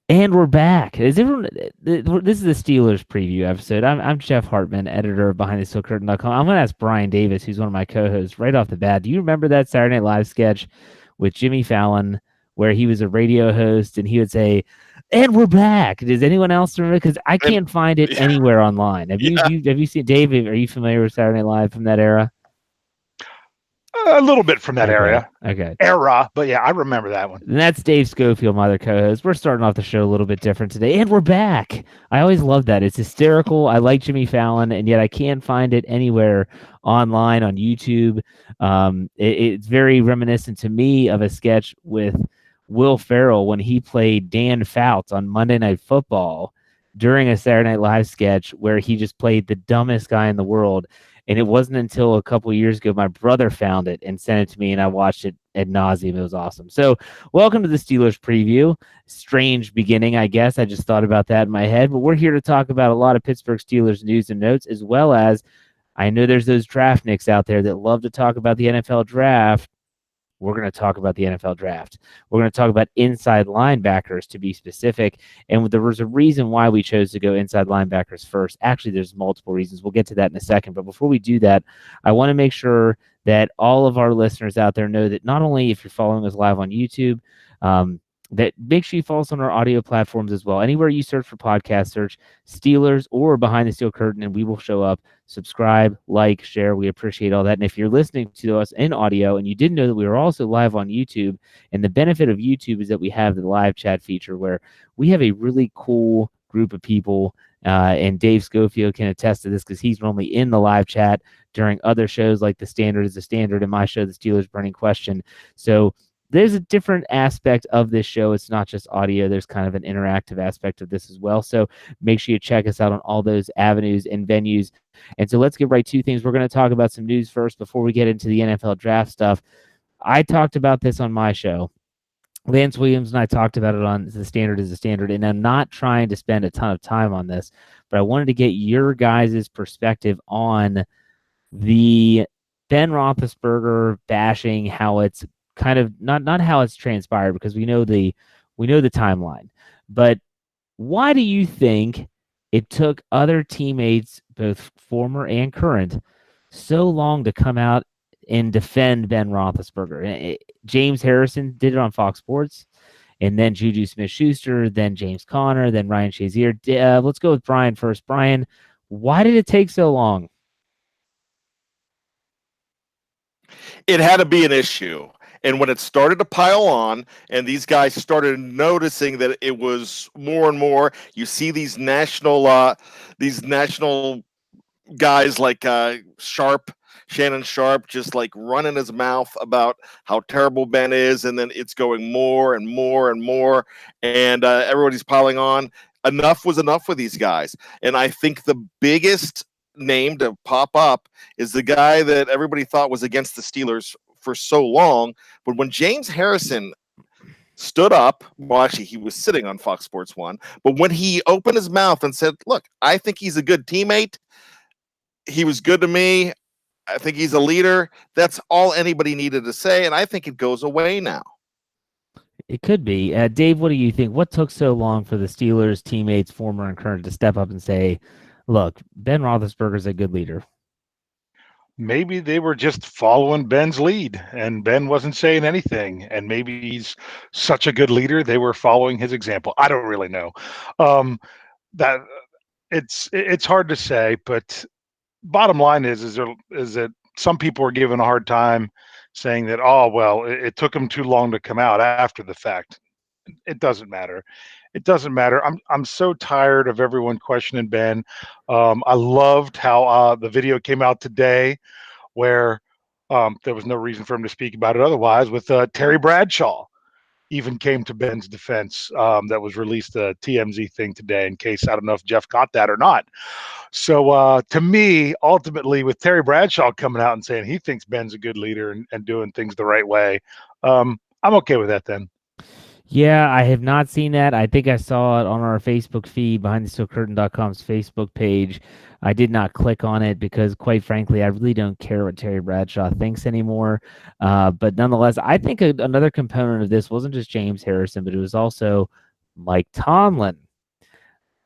And we're back. Is everyone? This is the Steelers preview episode. I'm Jeff Hartman, editor of BehindTheSteelCurtain.com. I'm going to ask Bryan Davis, who's one of my co-hosts, right off the bat. Do you remember that Saturday Night Live sketch with Jimmy Fallon, where he was a radio host and he would say, "And we're back"? Does anyone else remember? Because I And can't find it anywhere online. Have you? yeah, Have you seen Dave? Are you familiar with Saturday Night Live from that era? A little bit from that Okay. Okay. era, but yeah, I remember that one. And that's Dave Schofield, my other co-host. We're starting off the show a little bit different today, and we're back. I always love that. It's hysterical. I like Jimmy Fallon, and yet I can't find it anywhere online on YouTube. It's very reminiscent to me of a sketch with Will Ferrell when he played Dan Fouts on Monday Night Football during a Saturday Night Live sketch where he just played the dumbest guy in the world. And it wasn't until a couple of years ago my brother found it and sent it to me, and I watched it ad nauseum. It was awesome. So, welcome to the Steelers preview. Strange beginning, I guess. I just thought about that in my head, but we're here to talk about a lot of Pittsburgh Steelers news and notes, as well as I know there's those draftniks out there that love to talk about the NFL draft. We're going to talk about the NFL draft. We're going to talk about inside linebackers, to be specific. And there was a reason why we chose to go inside linebackers first. Actually, there's multiple reasons. We'll get to that in a second. But before we do that, I want to make sure that all of our listeners out there know that not only if you're following us live on YouTube, that make sure you follow us on our audio platforms as well. Anywhere you search for podcast, search Steelers or Behind the Steel Curtain, and we will show up. Subscribe, like, share. We appreciate all that. And if you're listening to us in audio and you didn't know that we were also live on YouTube, and the benefit of YouTube is that we have the live chat feature where we have a really cool group of people, and Dave Schofield can attest to this because he's normally in the live chat during other shows like The Standard is the Standard and my show, The Steelers Burning Question. So there's a different aspect of this show. It's not just audio. There's kind of an interactive aspect of this as well. So make sure you check us out on all those avenues and venues. And so let's get right to things. We're going to talk about some news first before we get into the NFL draft stuff. I talked about this on my show. Lance Williams and I talked about it on The Standard is the Standard, and I'm not trying to spend a ton of time on this, but I wanted to get your guys' perspective on the Ben Roethlisberger bashing, how it's kind of not how it's transpired, because we know the timeline, but why do you think it took other teammates, both former and current, so long to come out and defend Ben Roethlisberger? James Harrison did it on Fox Sports, and then Juju Smith-Schuster, then James Conner, then Ryan Shazier. Let's go with Bryan first. Bryan, why did it take so long? it had to be an issue. And when it started to pile on and these guys started noticing that it was more and more, you see these national guys like Shannon Sharp, just like running his mouth about how terrible Ben is. And then it's going more and more and more. And everybody's piling on. Enough was enough for these guys. And I think the biggest name to pop up is the guy that everybody thought was against the Steelers for so long. But when James Harrison stood up, well, actually, he was sitting on Fox Sports 1, but when he opened his mouth and said, look, I think he's a good teammate. He was good to me. I think he's a leader. That's all anybody needed to say, and I think it goes away now. It could be. Dave, what do you think? What took so long for the Steelers teammates, former and current, to step up and say, look, Ben Roethlisberger's a good leader? Maybe they were just following Ben's lead and Ben wasn't saying anything. And maybe he's such a good leader, they were following his example. I don't really know. That it's hard to say, but bottom line is that some people are giving a hard time saying that, oh, well, it took them too long to come out after the fact. It doesn't matter. It doesn't matter. I'm so tired of everyone questioning Ben. I loved how the video came out today where there was no reason for him to speak about it otherwise, with Terry Bradshaw even came to Ben's defense. That was released, the TMZ thing today, in case, I don't know if Jeff caught that or not. So to me, ultimately, with Terry Bradshaw coming out and saying he thinks Ben's a good leader and doing things the right way, I'm okay with that then. Yeah, I have not seen that. I think I saw it on our Facebook feed, BehindTheSteelCurtain.com's Facebook page. I did not click on it because, quite frankly, I really don't care what Terry Bradshaw thinks anymore. But nonetheless, I think another component of this wasn't just James Harrison, but it was also Mike Tomlin.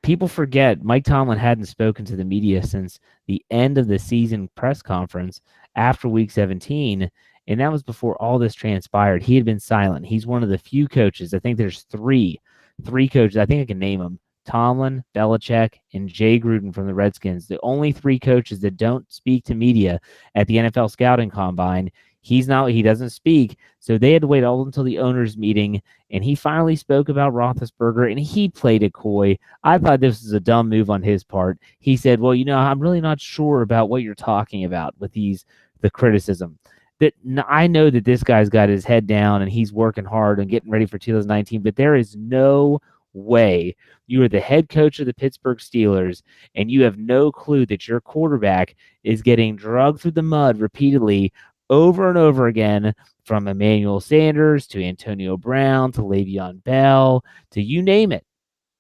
People forget Mike Tomlin hadn't spoken to the media since the end of the season press conference after week 17. And that was before all this transpired. He had been silent. He's one of the few coaches. I think there's three coaches. I think I can name them: Tomlin, Belichick, and Jay Gruden from the Redskins. The only three coaches that don't speak to media at the NFL scouting combine. He doesn't speak. So they had to wait all until the owners' meeting. And he finally spoke about Roethlisberger, and he played it coy. I thought this was a dumb move on his part. He said, well, I'm really not sure about what you're talking about with the criticism. That I know that this guy's got his head down and he's working hard and getting ready for 2019, but there is no way you are the head coach of the Pittsburgh Steelers and you have no clue that your quarterback is getting dragged through the mud repeatedly over and over again, from Emmanuel Sanders to Antonio Brown to Le'Veon Bell to you name it.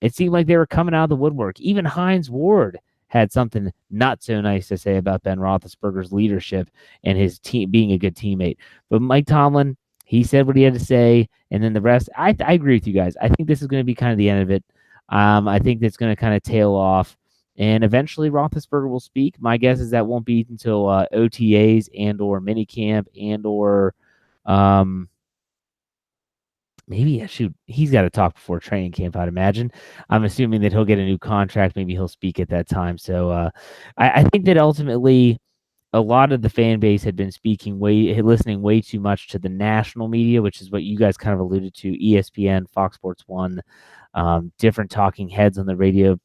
It seemed like they were coming out of the woodwork. Even Hines Ward had something not so nice to say about Ben Roethlisberger's leadership and his team being a good teammate. But Mike Tomlin, he said what he had to say, and then the rest. I agree with you guys. I think this is going to be kind of the end of it. I think that's going to kind of tail off, and eventually Roethlisberger will speak. My guess is that won't be until OTAs and or minicamp and or maybe he's got to talk before training camp, I'd imagine. I'm assuming that he'll get a new contract. Maybe he'll speak at that time. So I think that ultimately a lot of the fan base had been listening way too much to the national media, which is what you guys kind of alluded to: ESPN, Fox Sports 1, different talking heads on the radio,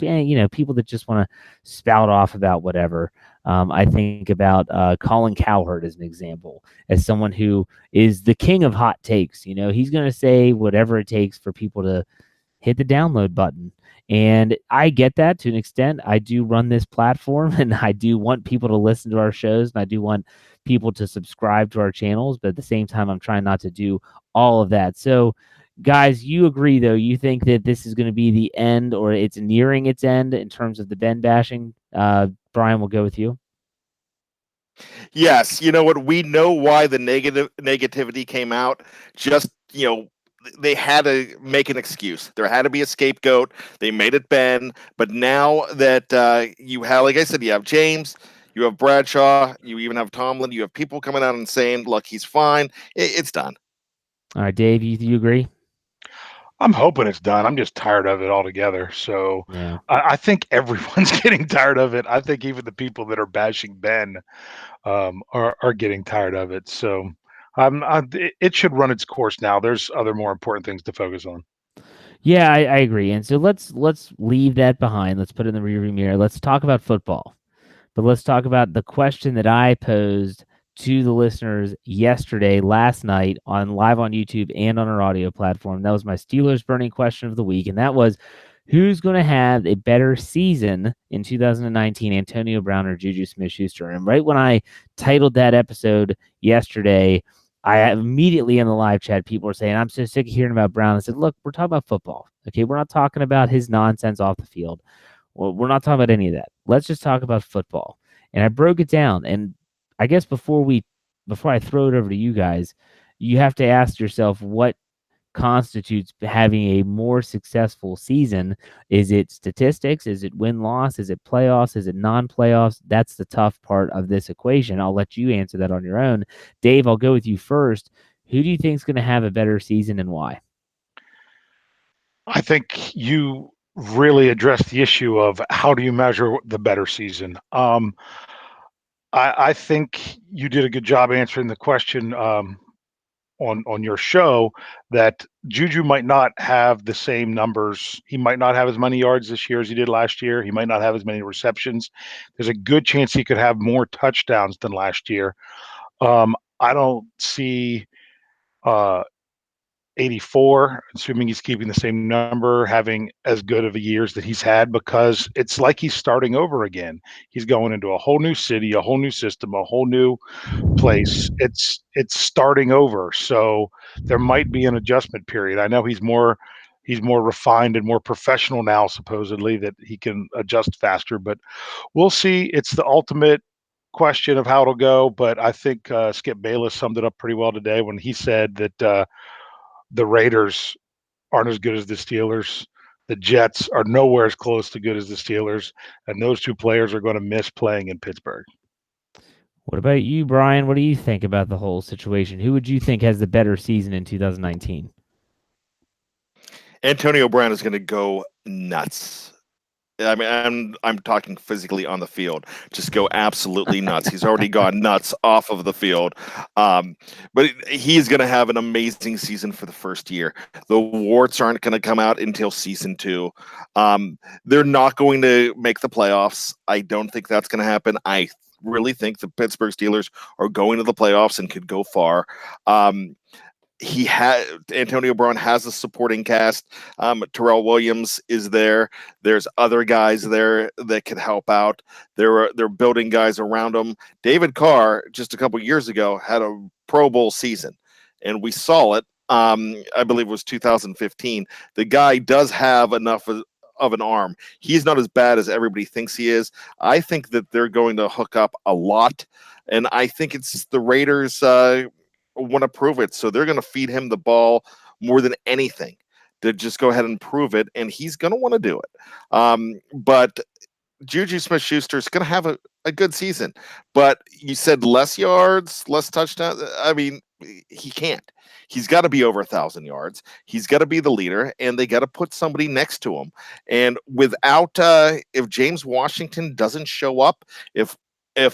people that just want to spout off about whatever. I think about Colin Cowherd as an example, as someone who is the king of hot takes. He's going to say whatever it takes for people to hit the download button. And I get that to an extent. I do run this platform and I do want people to listen to our shows and I do want people to subscribe to our channels. But at the same time, I'm trying not to do all of that. So, guys, you agree, though? You think that this is going to be the end, or it's nearing its end in terms of the Ben bashing? Bryan, we'll go with you. Yes, you know what? We know why the negativity came out. Just they had to make an excuse. There had to be a scapegoat. They made it Ben. But now that you have, like I said, you have James, you have Bradshaw, you even have Tomlin, you have people coming out and saying, "Look, he's fine." It's done. All right, Dave, you agree? I'm hoping it's done. I'm just tired of it altogether. So Yeah. I think everyone's getting tired of it. I think even the people that are bashing Ben are getting tired of it. So it should run its course now. There's other more important things to focus on. Yeah, I agree. And so let's leave that behind. Let's put it in the rearview mirror. Let's talk about football. But let's talk about the question that I posed to the listeners last night live on YouTube and on our audio platform. That was my Steelers burning question of the week, and that was, who's going to have a better season in 2019, Antonio Brown or Juju Smith-Schuster? And right when I titled that episode yesterday, I immediately in the live chat, people were saying, I'm so sick of hearing about Brown. I said, look, we're talking about football. Okay, we're not talking about his nonsense off the field. Well, we're not talking about any of that. Let's just talk about football. And I broke it down. And I guess before I throw it over to you guys, you have to ask yourself what constitutes having a more successful season. Is it statistics? Is it win-loss? Is it playoffs? Is it non-playoffs? That's the tough part of this equation. I'll let you answer that on your own. Dave, I'll go with you first. Who do you think is going to have a better season and why? I think you really addressed the issue of how do you measure the better season. I think you did a good job answering the question on your show that Juju might not have the same numbers. He might not have as many yards this year as he did last year. He might not have as many receptions. There's a good chance he could have more touchdowns than last year. I don't see 84, assuming he's keeping the same number, having as good of a years that he's had, because it's like he's starting over again. He's going into a whole new city, a whole new system, a whole new place. It's starting over. So there might be an adjustment period. I know he's more refined and more professional now, supposedly, that he can adjust faster, but we'll see. It's the ultimate question of how it'll go. But I think Skip Bayless summed it up pretty well today when he said that the Raiders aren't as good as the Steelers. the Jets are nowhere as close to good as the Steelers, and those two players are going to miss playing in Pittsburgh. What about you, Brian? What do you think about the whole situation? Who would you think has the better season in 2019? Antonio Brown is going to go nuts. I mean, I'm talking physically on the field. Just go absolutely nuts. He's already gone nuts off of the field, but he's going to have an amazing season for the first year. The warts aren't going to come out until season 2. They're not going to make the playoffs. I don't think that's going to happen. I really think the Pittsburgh Steelers are going to the playoffs and could go far. Antonio Brown has a supporting cast. Terrell Williams is there. There's other guys there that can help out. They're building guys around him. David Carr just a couple years ago had a Pro Bowl season, and we saw it. I believe it was 2015. The guy does have enough of an arm. He's not as bad as everybody thinks he is. I think that they're going to hook up a lot, and I think it's the Raiders want to prove it, so they're going to feed him the ball more than anything to just go ahead and prove it, and he's going to want to do it. But Juju Smith-Schuster is going to have a good season, but you said less yards, less touchdowns. I mean, he can't. He's got to be over 1,000 yards. He's got to be the leader, and they got to put somebody next to him. And without, if James Washington doesn't show up, if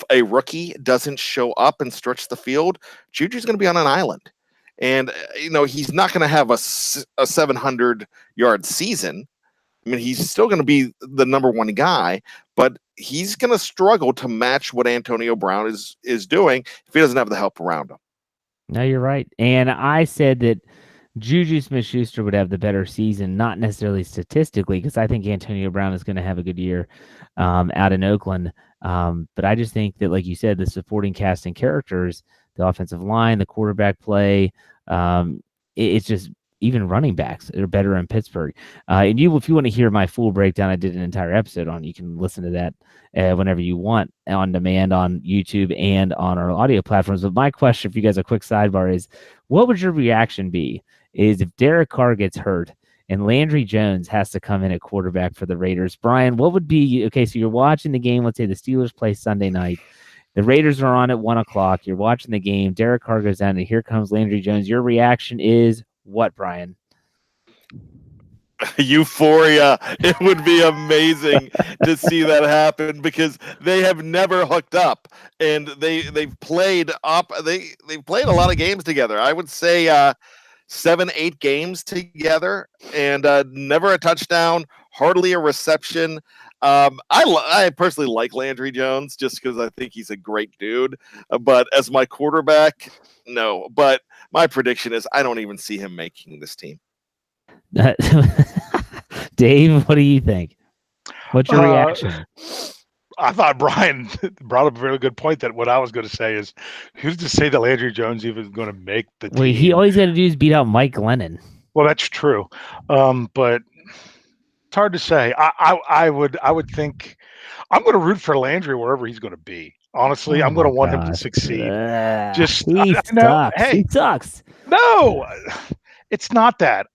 a rookie doesn't show up and stretch the field, Juju's going to be on an island. And, he's not going to have a 700-yard season. I mean, he's still going to be the number one guy, but he's going to struggle to match what Antonio Brown is doing if he doesn't have the help around him. No, you're right. And I said that Juju Smith-Schuster would have the better season, not necessarily statistically, because I think Antonio Brown is going to have a good year out in Oakland. But I just think that, like you said, the supporting cast and characters, the offensive line, the quarterback play, it's just even running backs are better in Pittsburgh. And if you want to hear my full breakdown, I did an entire episode on. You can listen to that whenever you want on demand on YouTube and on our audio platforms. But my question for you guys, a quick sidebar, is what would your reaction be is if Derek Carr gets hurt and Landry Jones has to come in at quarterback for the Raiders? Brian, what would be, okay, so you're watching the game. Let's say the Steelers play Sunday night. The Raiders are on at 1 o'clock. You're watching the game. Derek Carr goes down, and here comes Landry Jones. Your reaction is what, Brian? Euphoria. It would be amazing to see that happen because they have never hooked up, and they've played up. They've played a lot of games together. I would say 7-8 games together, and never a touchdown, hardly a reception. I personally like Landry Jones just because I think he's a great dude. But as my quarterback, no. But my prediction is I don't even see him making this team. Dave, what do you think? What's your reaction? I thought Brian brought up a very good point that what I was going to say is, who's to say that Landry Jones even going to make the team? He always got to do is beat out Mike Glennon. Well, that's true. But it's hard to say. I would think I'm going to root for Landry wherever he's going to be. Honestly, I'm going to want him to succeed. He sucks. No, it's not that.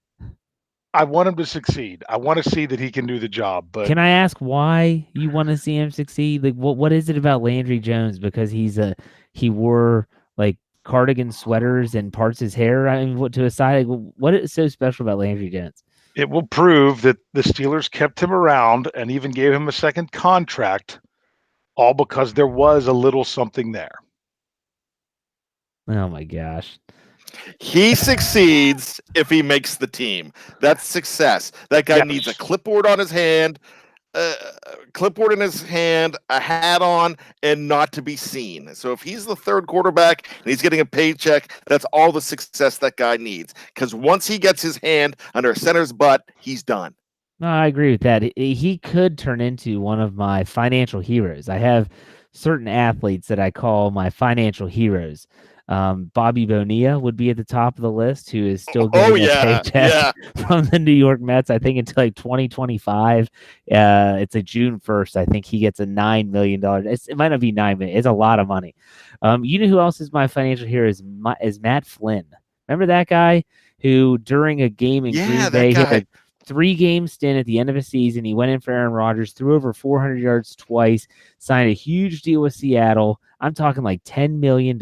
I want him to succeed. I want to see that he can do the job. But can I ask why you want to see him succeed? Like, what is it about Landry Jones? Because he wore like cardigan sweaters and parts his hair. I mean, what to aside? Like, what is so special about Landry Jones? It will prove that the Steelers kept him around and even gave him a second contract, all because there was a little something there. Oh my gosh. He succeeds if he makes the team. That's success. That guy needs a clipboard on his hand, a hat on, and not to be seen. So if he's the third quarterback and he's getting a paycheck, that's all the success that guy needs. Because once he gets his hand under a center's butt, he's done. No, I agree with that. He could turn into one of my financial heroes. I have certain athletes that I call my financial heroes. Bobby Bonilla would be at the top of the list, who is still getting a paycheck from the New York Mets, I think, until like 2025. It's a June 1st. I think he gets a $9 million. It might not be $9 million. It's a lot of money. You know who else is my financial hero is Matt Flynn. Remember that guy who during a game in Green Bay hit a 3-game stint at the end of a season. He went in for Aaron Rodgers, threw over 400 yards twice, signed a huge deal with Seattle. I'm talking like $10 million.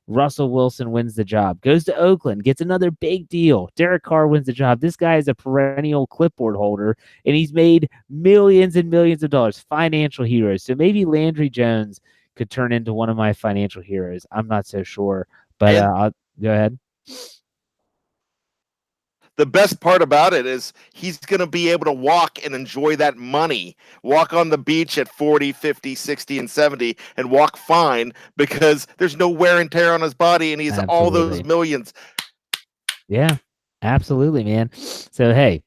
Russell Wilson wins the job, goes to Oakland, gets another big deal. Derek Carr wins the job. This guy is a perennial clipboard holder, and he's made millions and millions of dollars. Financial heroes. So maybe Landry Jones could turn into one of my financial heroes. I'm not so sure, but I'll go ahead. The best part about it is he's going to be able to walk and enjoy that money, walk on the beach at 40, 50, 60, and 70 and walk fine because there's no wear and tear on his body and he's all those millions. Yeah, absolutely, man. So, hey,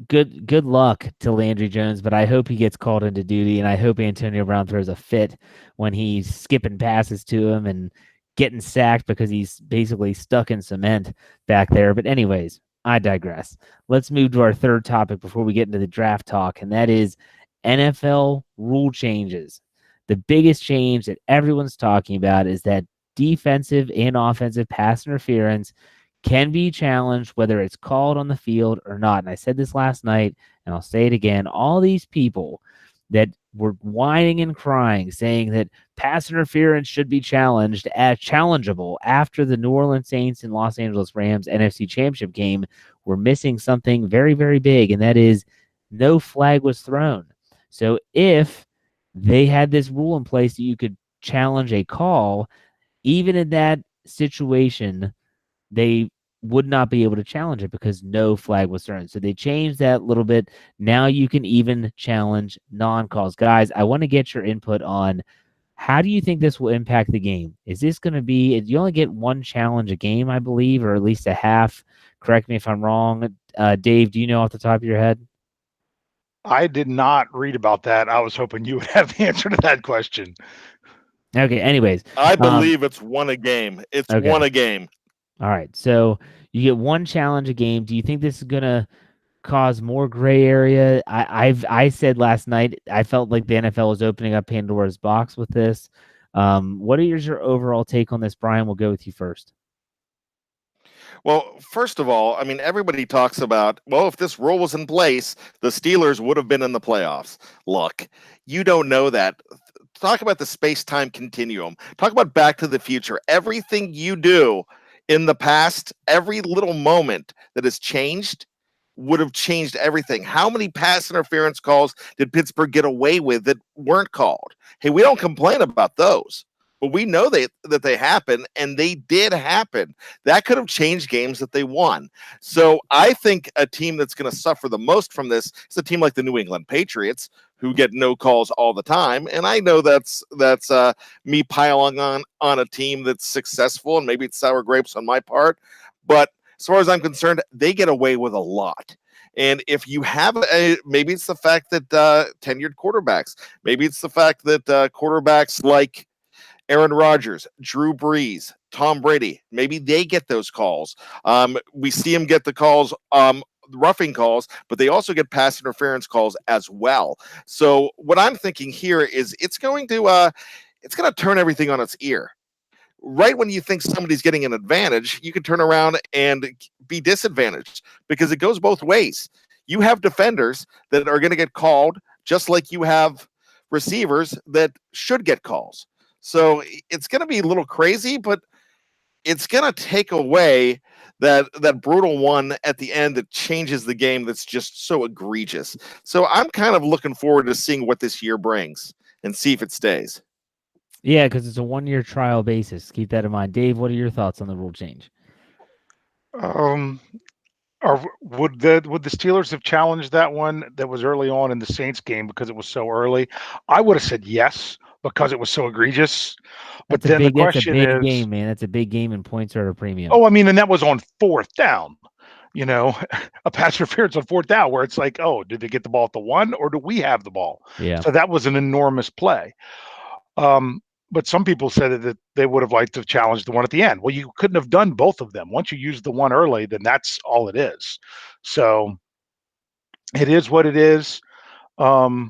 good luck to Landry Jones, but I hope he gets called into duty, and I hope Antonio Brown throws a fit when he's skipping passes to him and getting sacked because he's basically stuck in cement back there. But anyways, I digress. Let's move to our third topic before we get into the draft talk, and that is NFL rule changes. The biggest change that everyone's talking about is that defensive and offensive pass interference can be challenged whether it's called on the field or not. And I said this last night, and I'll say it again. All these people that were whining and crying, saying that pass interference should be challenged as challengeable after the New Orleans Saints and Los Angeles Rams NFC Championship game, were missing something very, very big, and that is no flag was thrown. So if they had this rule in place that you could challenge a call, even in that situation, they would not be able to challenge it because no flag was thrown. So they changed that a little bit. Now you can even challenge non-calls. Guys, I want to get your input on how do you think this will impact the game? Is this going to be, you only get one challenge a game, I believe, or at least a half. Correct me if I'm wrong. Dave, do you know off the top of your head? I did not read about that. I was hoping you would have the answer to that question. Okay, anyways. I believe it's one a game. It's okay. One a game. All right, so you get one challenge a game. Do you think this is going to cause more gray area? I said last night I felt like the NFL was opening up Pandora's box with this. What is your overall take on this, Bryan? We'll go with you first. Well, first of all, I mean, everybody talks about, well, if this rule was in place, the Steelers would have been in the playoffs. Look, you don't know that. Talk about the space-time continuum. Talk about Back to the Future. Everything you do in the past, every little moment that has changed would have changed everything. How many pass interference calls did Pittsburgh get away with that weren't called? Hey, we don't complain about those, but we know that they happen, and they did happen. That could have changed games that they won. So I think a team that's going to suffer the most from this is a team like the New England Patriots, who get no calls all the time. And I know that's me piling on a team that's successful, and maybe it's sour grapes on my part. But as far as I'm concerned, they get away with a lot. And if you have maybe it's the fact that tenured quarterbacks, maybe it's the fact that quarterbacks like Aaron Rodgers, Drew Brees, Tom Brady, maybe they get those calls. We see them get the calls, roughing calls, but they also get pass interference calls as well. So what I'm thinking here is it's going to turn everything on its ear. Right when you think somebody's getting an advantage, you can turn around and be disadvantaged because it goes both ways. You have defenders that are going to get called just like you have receivers that should get calls. So it's going to be a little crazy, but it's going to take away that brutal one at the end that changes the game that's just so egregious. So I'm kind of looking forward to seeing what this year brings and see if it stays. Yeah, because it's a one-year trial basis. Keep that in mind. Dave, what are your thoughts on the rule change? Would the Steelers have challenged that one that was early on in the Saints game because it was so early? I would have said yes because it was so egregious. But then the question is, that's a big game, man. That's a big game, and points are at a premium. Oh, I mean, and that was on fourth down. You know, a pass interference on fourth down where it's like, oh, did they get the ball at the 1 or do we have the ball? Yeah. So that was an enormous play. But some people said that they would have liked to challenge the one at the end. Well, you couldn't have done both of them. Once you use the one early, then that's all it is. So it is what it is. I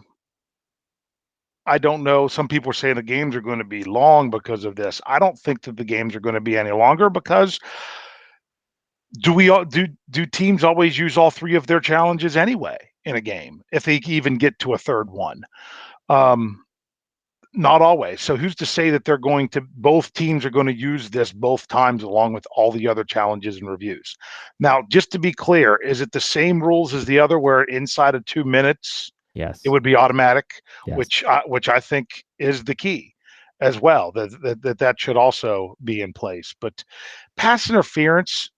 don't know. Some people are saying the games are going to be long because of this. I don't think that the games are going to be any longer because Do teams always use all three of their challenges anyway in a game if they even get to a third one? Not always. So who's to say that both teams are going to use this both times along with all the other challenges and reviews? Now, just to be clear, is it the same rules as the other where inside of 2 minutes Yes. it would be automatic, Yes. which I think is the key as well, that should also be in place. But pass interference,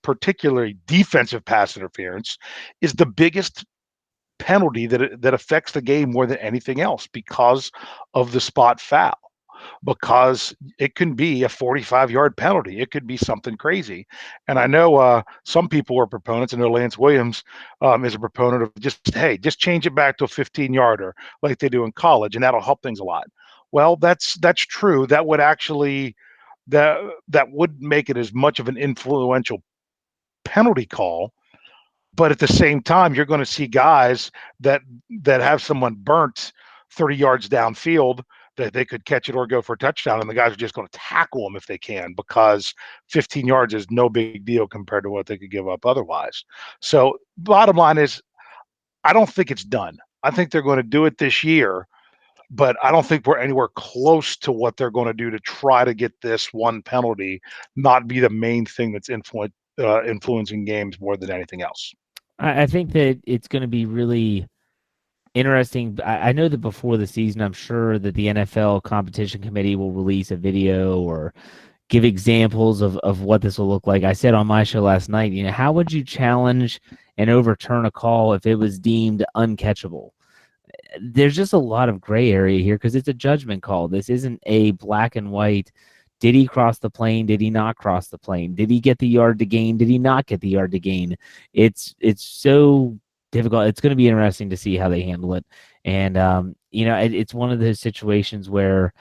particularly defensive pass interference, is the biggest penalty that affects the game more than anything else because of the spot foul. Because it can be a 45-yard penalty. It could be something crazy. And I know some people are proponents. I know Lance Williams is a proponent of just change it back to a 15-yarder like they do in college, and that'll help things a lot. Well, that's true. That would actually that would make it as much of an influential penalty call. But at the same time, you're going to see guys that have someone burnt 30 yards downfield that they could catch it or go for a touchdown, and the guys are just going to tackle them if they can, because 15 yards is no big deal compared to what they could give up otherwise. So bottom line is, I don't think it's done. I think they're going to do it this year, but I don't think we're anywhere close to what they're going to do to try to get this one penalty not be the main thing that's influencing games more than anything else. I think that it's going to be really interesting. I know that before the season, I'm sure that the NFL competition committee will release a video or give examples of what this will look like. I said on my show last night, how would you challenge and overturn a call if it was deemed uncatchable? There's just a lot of gray area here because it's a judgment call. This isn't a black and white. Did he cross the plane? Did he not cross the plane? Did he get the yard to gain? Did he not get the yard to gain? It's so difficult. It's going to be interesting to see how they handle it. And, it's one of those situations where's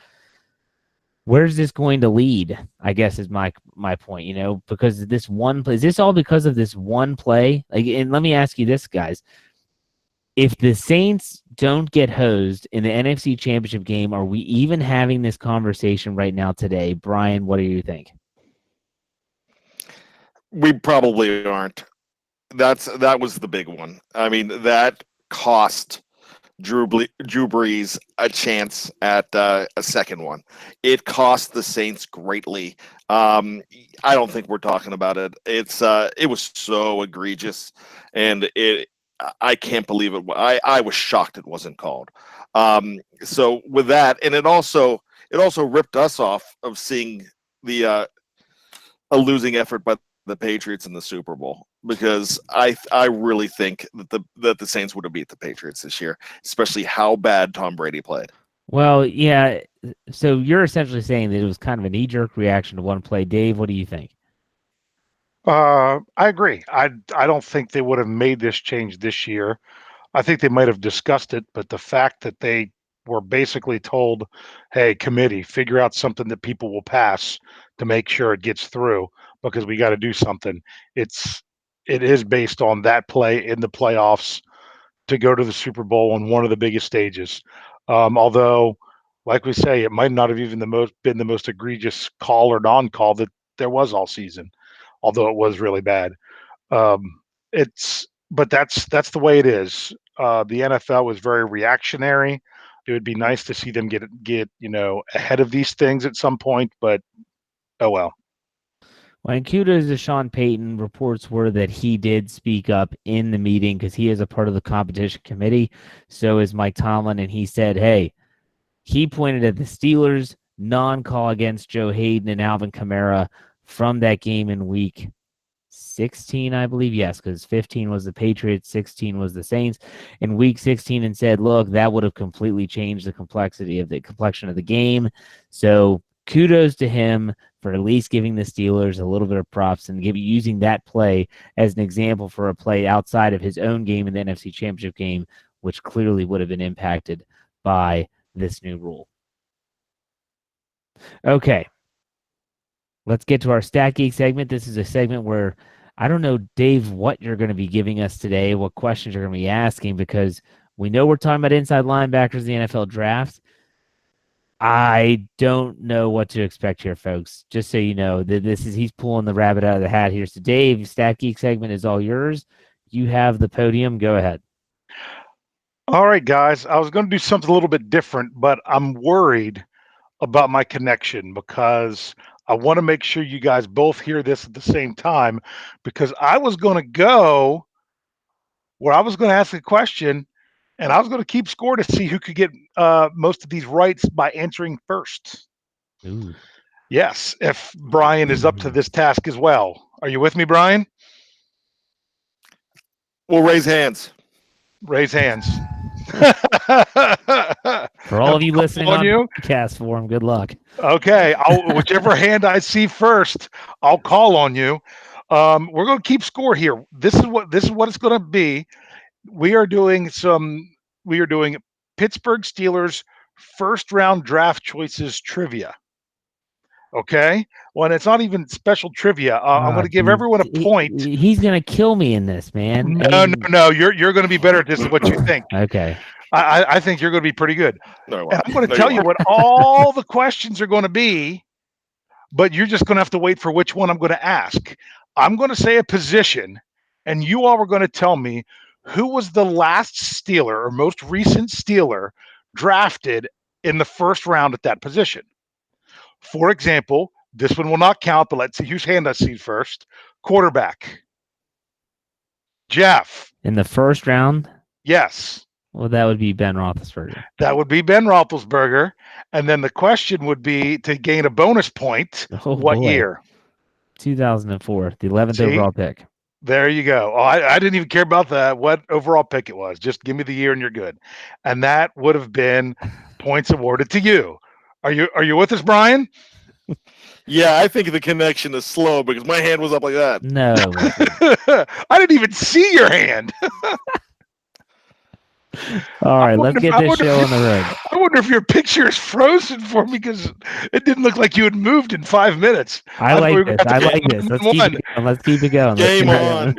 this going to lead, I guess, is my point, because this one play. Is this all because of this one play? And let me ask you this, guys. If the Saints don't get hosed in the NFC Championship game, are we even having this conversation right now today? Bryan, what do you think? We probably aren't. That was the big one. I mean, that cost Drew Brees a chance at a second one. It cost the Saints greatly. I don't think we're talking about it. It was so egregious, and I can't believe it. I was shocked it wasn't called. So with that, and it also ripped us off of seeing a losing effort by the Patriots in the Super Bowl, because I really think that the Saints would have beat the Patriots this year, especially how bad Tom Brady played. Well, yeah. So you're essentially saying that it was kind of a knee-jerk reaction to one play. Dave, what do you think? I agree. I don't think they would have made this change this year. I think they might have discussed it, but the fact that they were basically told, hey, committee, figure out something that people will pass to make sure it gets through, because we got to do something. It is based on that play in the playoffs to go to the Super Bowl on one of the biggest stages. Although, like we say, it might not have even been the most egregious call or non-call that there was all season, although it was really bad. But that's the way it is. The NFL was very reactionary. It would be nice to see them get ahead of these things at some point, but oh well. Well, and kudos to Sean Payton. Reports were that he did speak up in the meeting because he is a part of the competition committee. So is Mike Tomlin, and he said, hey, he pointed at the Steelers' non-call against Joe Hayden and Alvin Kamara from that game in week 16, I believe. Yes, because 15 was the Patriots, 16 was the Saints in week 16, and said, look, that would have completely changed the complexion of the game. So kudos to him for at least giving the Steelers a little bit of props and using that play as an example for a play outside of his own game in the NFC Championship game, which clearly would have been impacted by this new rule. Okay. Let's get to our Stat Geek segment. This is a segment where I don't know, Dave, what you're going to be giving us today, what questions you're going to be asking, because we know we're talking about inside linebackers in the NFL draft. I don't know what to expect here, folks. Just so you know, he's pulling the rabbit out of the hat here. So, Dave, Stat Geek segment is all yours. You have the podium. Go ahead. All right, guys. I was going to do something a little bit different, but I'm worried about my connection because I want to make sure you guys both hear this at the same time, because I was going to go where I was going to ask a question and I was going to keep score to see who could get most of these rights by answering first. Ooh. Yes, if Bryan is up to this task as well. Are you with me, Bryan? We'll raise hands. Raise hands. For all of you listening on you, podcast form, good luck. Okay, whichever hand I see first, I'll call on you. We're going to keep score here. This is what it's going to be. We are doing Pittsburgh Steelers first round draft choices trivia. Okay. Well, and it's not even special trivia. I'm going to give everyone a point. He's going to kill me in this, man. No. You're going to be better at this than what you think. Okay. I think you're going to be pretty good. No, and I'm going to tell you what all the questions are going to be, but you're just going to have to wait for which one I'm going to ask. I'm going to say a position, and you all are going to tell me who was the last Steeler or most recent Steeler drafted in the first round at that position. For example, this one will not count, but let's see whose hand I see first. Quarterback. Jeff. In the first round? Yes. Well, that would be Ben Roethlisberger. That would be Ben Roethlisberger. And then the question would be, to gain a bonus point, what year? 2004, the 11th overall pick. There you go. Oh, I didn't even care about what overall pick it was. Just give me the year and you're good. And that would have been points awarded to you. Are you with us, Bryan? Yeah, I think the connection is slow because my hand was up like that. No. I didn't even see your hand. All right, let's get this show on the road. I wonder if your picture is frozen for me because it didn't look like you had moved in 5 minutes. I like this. Let's keep it going. Game on.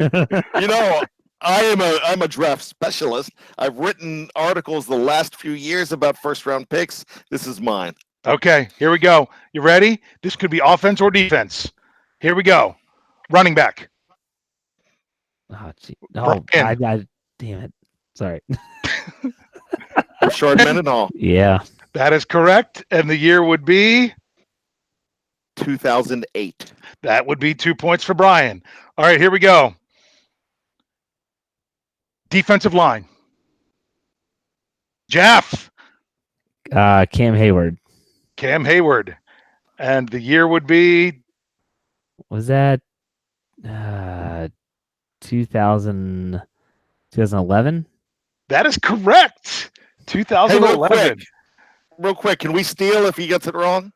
You know, I'm a draft specialist. I've written articles the last few years about first round picks. This is mine. Okay, here we go. You ready? This could be offense or defense. Here we go. Running back. I damn it. Sorry. Rashard Mendenhall. Yeah. That is correct. And the year would be 2008. That would be 2 points for Bryan. All right, here we go. Defensive line. Jeff. Cam Hayward. Cam Hayward. And the year would be? Was that 2011? That is correct. 2011. Hey, real quick, can we steal if he gets it wrong?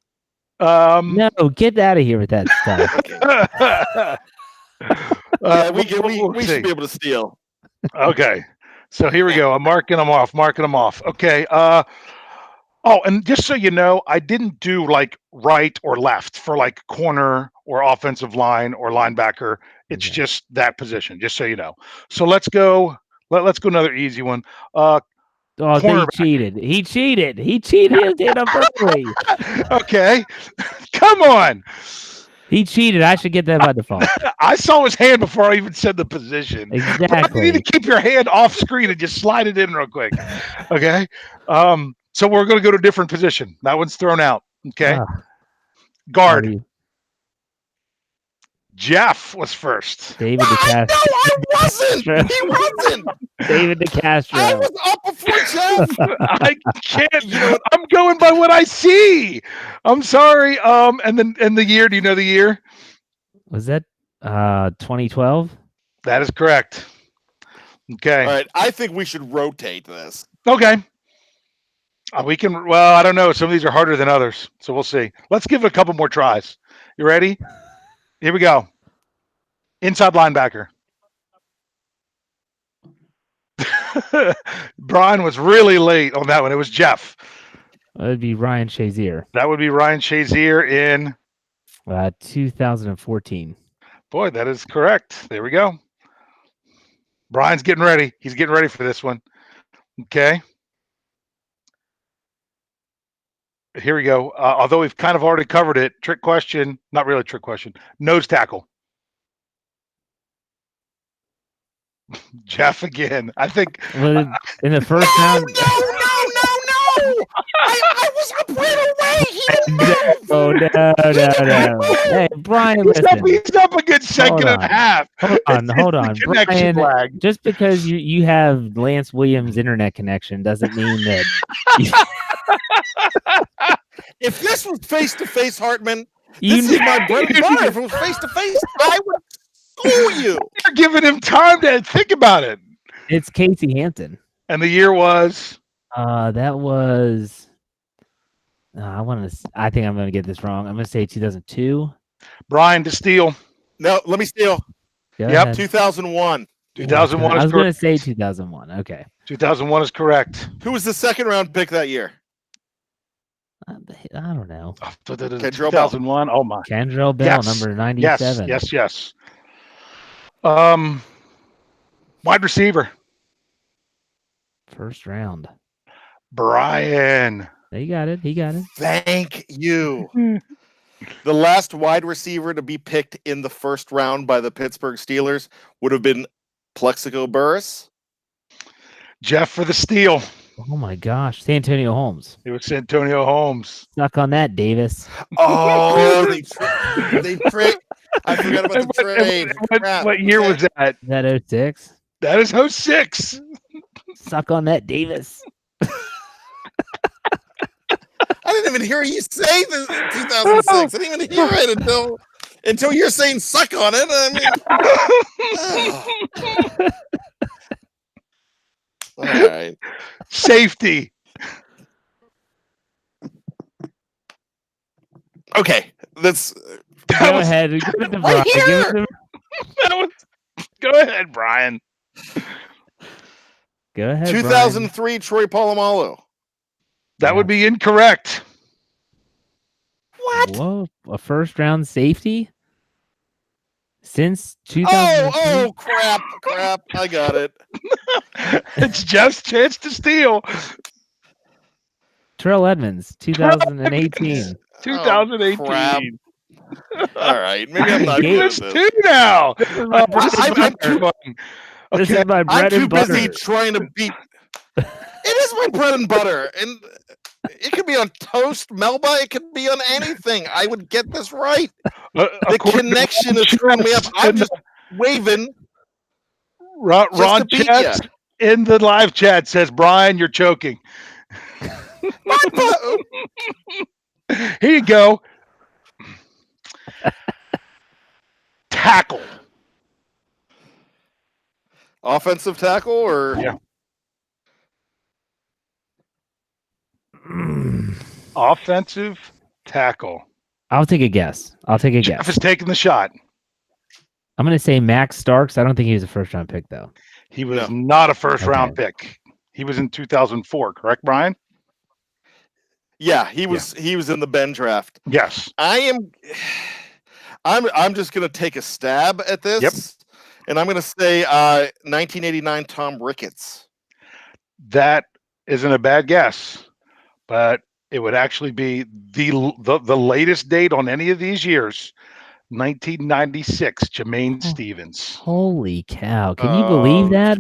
No, get out of here with that stuff. We should be able to steal. Okay. So here we go. I'm marking them off. Okay. And just so you know, I didn't do like right or left for like corner or offensive line or linebacker. It's just that position, just so you know. So let's go. Let's go another easy one. He cheated. He cheated. He did early. Okay. Come on. He cheated. I should get that by default. I saw his hand before I even said the position. Exactly. You need to keep your hand off screen and just slide it in real quick. Okay. So we're going to go to a different position. That one's thrown out. Okay. Guard. Jeff was first. David DeCastro. No, I wasn't. He wasn't. David DeCastro. I was up before Jeff. I can't. I'm going by what I see. I'm sorry. And the year. Do you know the year? Was that 2012? That is correct. Okay. All right. I think we should rotate this. Okay. We can. Well, I don't know. Some of these are harder than others, so we'll see. Let's give it a couple more tries. You ready? Here we go. Inside linebacker. Bryan was really late on that one. It was Jeff. That would be Ryan Shazier. That would be Ryan Shazier in 2014. Boy, that is correct. There we go. Bryan's getting ready. He's getting ready for this one. Okay. Here we go. Although we've kind of already covered it, trick question. Not really a trick question. Nose tackle. Jeff again. I think Well, in the first round. No! I was up right away. He didn't move. Oh no! Hey, Brian, listen. he's up a good second and a half. Hold on, It's the connection Brian. lag. Just because you have Lance Williams' internet connection doesn't mean that. If this was face to face, Hartman, this is my bread and butter. If it was face to face, I would school you. You're giving him time to think about it. It's Casey Hampton. And the year was. That was. I think I'm going to get this wrong. I'm going to say 2002. Brian to steal. No, let me steal. Go Yep. ahead. 2001. 2001 I is was going to correct. say 2001. Okay. 2001 is correct. Who was the second round pick that year? I don't know. Kendrell Bell. 2001. Oh my. Kendrell Bell, Yes. number 97. Yes. Wide receiver. First round. Bryan. He got it. Thank you. The last wide receiver to be picked in the first round by the Pittsburgh Steelers would have been Plexico Burress. Jeff for the steal. Oh my gosh, Santonio Holmes. It was Antonio Holmes. Suck on that, Davis. Oh, they tricked. I forgot about the trade. What year was that? Is that 06? That is 06. Suck on that, Davis. I didn't even hear you say the 2006. I didn't even hear it until you're saying suck on it. I mean, all right. Safety. Okay, let's Go ahead. Give it to Brian. Go ahead, Brian. Go ahead. 2003 Troy Polamalu. That would be incorrect. What? Whoa, a first round safety? Since 2000. Oh, crap. I got it. It's Jeff's chance to steal. Terrell Edmonds, 2018. 2018. crap. All right, maybe I'm not good at There's this. two now. This is my bread I'm too and butter. busy trying to beat. It is my bread and butter, and it could be on toast, Melba. It could be on anything. I would get this right. The connection is throwing me up. I'm just waving. Ron just to beat Chats ya. in the live chat says, Brian, you're choking. Here you go. Tackle. Offensive tackle or Yeah. Offensive tackle. I'll take a guess. Jeff is taking the shot. I'm going to say Max Starks. I don't think he was a first round pick, though. He was No. not a first round pick. He was in 2004, correct, Brian? yeah, he was in the Ben draft. Yes. I'm just gonna take a stab at this. Yep. And I'm gonna say 1989 Tom Ricketts. That isn't a bad guess, but it would actually be the latest date on any of these years, 1996, Jermaine Stevens. Holy cow. Can you believe that?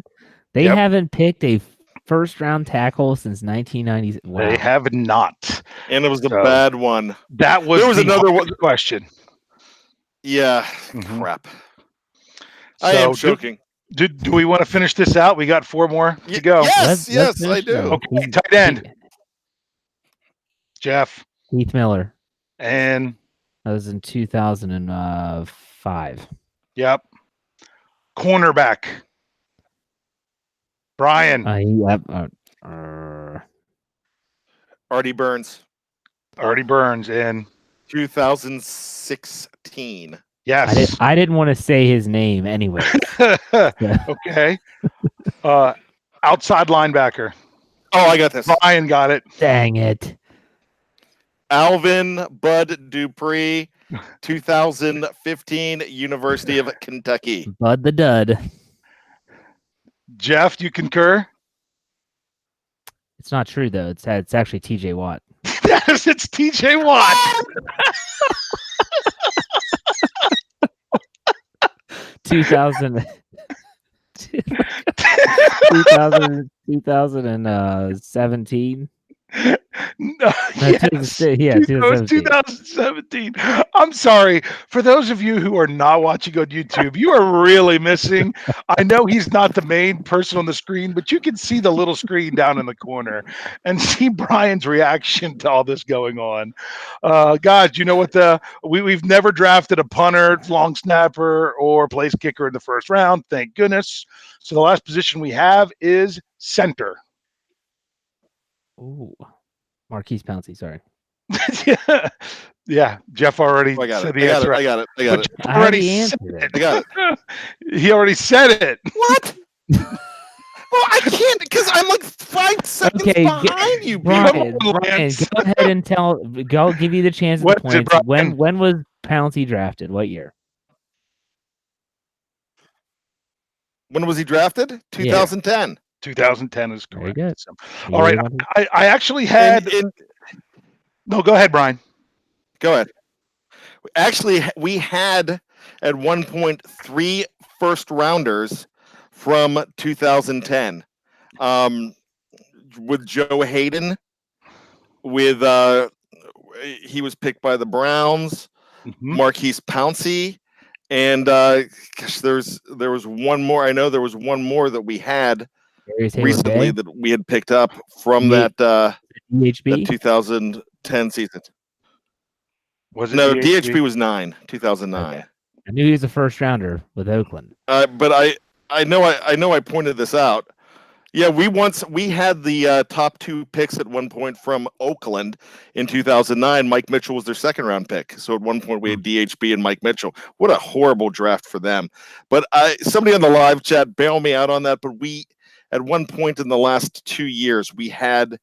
They Yep. haven't picked a first round tackle since 1990. Wow. They have not. And it was a So- bad one. That was, There was the another hardest question. Yeah. Mhm. Crap. I am So, choking. Do we want to finish this out? We got 4 more to go. Yes, Let's I finish do. though. Okay, tight end. Jeff Keith Miller. and That was in 2005. yep. Cornerback. Brian. Artie Burns. Artie Burns and 2016. yes. I didn't want to say his name anyway. Okay. Outside linebacker. Oh, I got this. Brian got it. Dang it. Alvin Bud Dupree, 2015, University of Kentucky. Bud the Dud. Jeff, you concur? It's not true, though. It's actually TJ Watt. Yes, it's TJ Watt. 2000, 2017. No, No, yes. yeah, It was 2017. 2017. I'm sorry. For those of you who are not watching on YouTube, you are really missing. I know he's not the main person on the screen, but you can see the little screen down in the corner and see Bryan's reaction to all this going on. Guys, you know what? We've never drafted a punter, long snapper, or place kicker in the first round. Thank goodness. So the last position we have is center. Ooh, Marquise Pouncey. Sorry, Yeah, Jeff already Oh, I got said it. the I got answer. it. I got it. I got But it. Jeff I already already said answered it. I got it. He already said it. What? Well, I can't because I'm like 5 seconds Okay, behind you, Brian. people. Brian, Lance. go ahead and tell. Go give you the chance of the What is it, points. Brian? When was Pouncey drafted? What year? When was he drafted? 2010. 2010 is Very correct. good. So, You all right, really wanted- I actually had. No, go ahead, Brian. Go ahead. Actually, we had at one point 3 first rounders from 2010, with Joe Hayden. With he was picked by the Browns. Marquise Pouncey, and gosh, there was one more. I know there was one more that we had recently that we had picked up from that DHB 2010 season. Was it No, DHB? DHB was 2009. Okay. I knew he was a first rounder with Oakland. But I know I pointed this out. Yeah, we had the top 2 picks at one point from Oakland in 2009. Mike Mitchell was their second round pick. So at one point we had DHB and Mike Mitchell. What a horrible draft for them. But somebody on the live chat bail me out on that. But we at one point in the last 2 years we had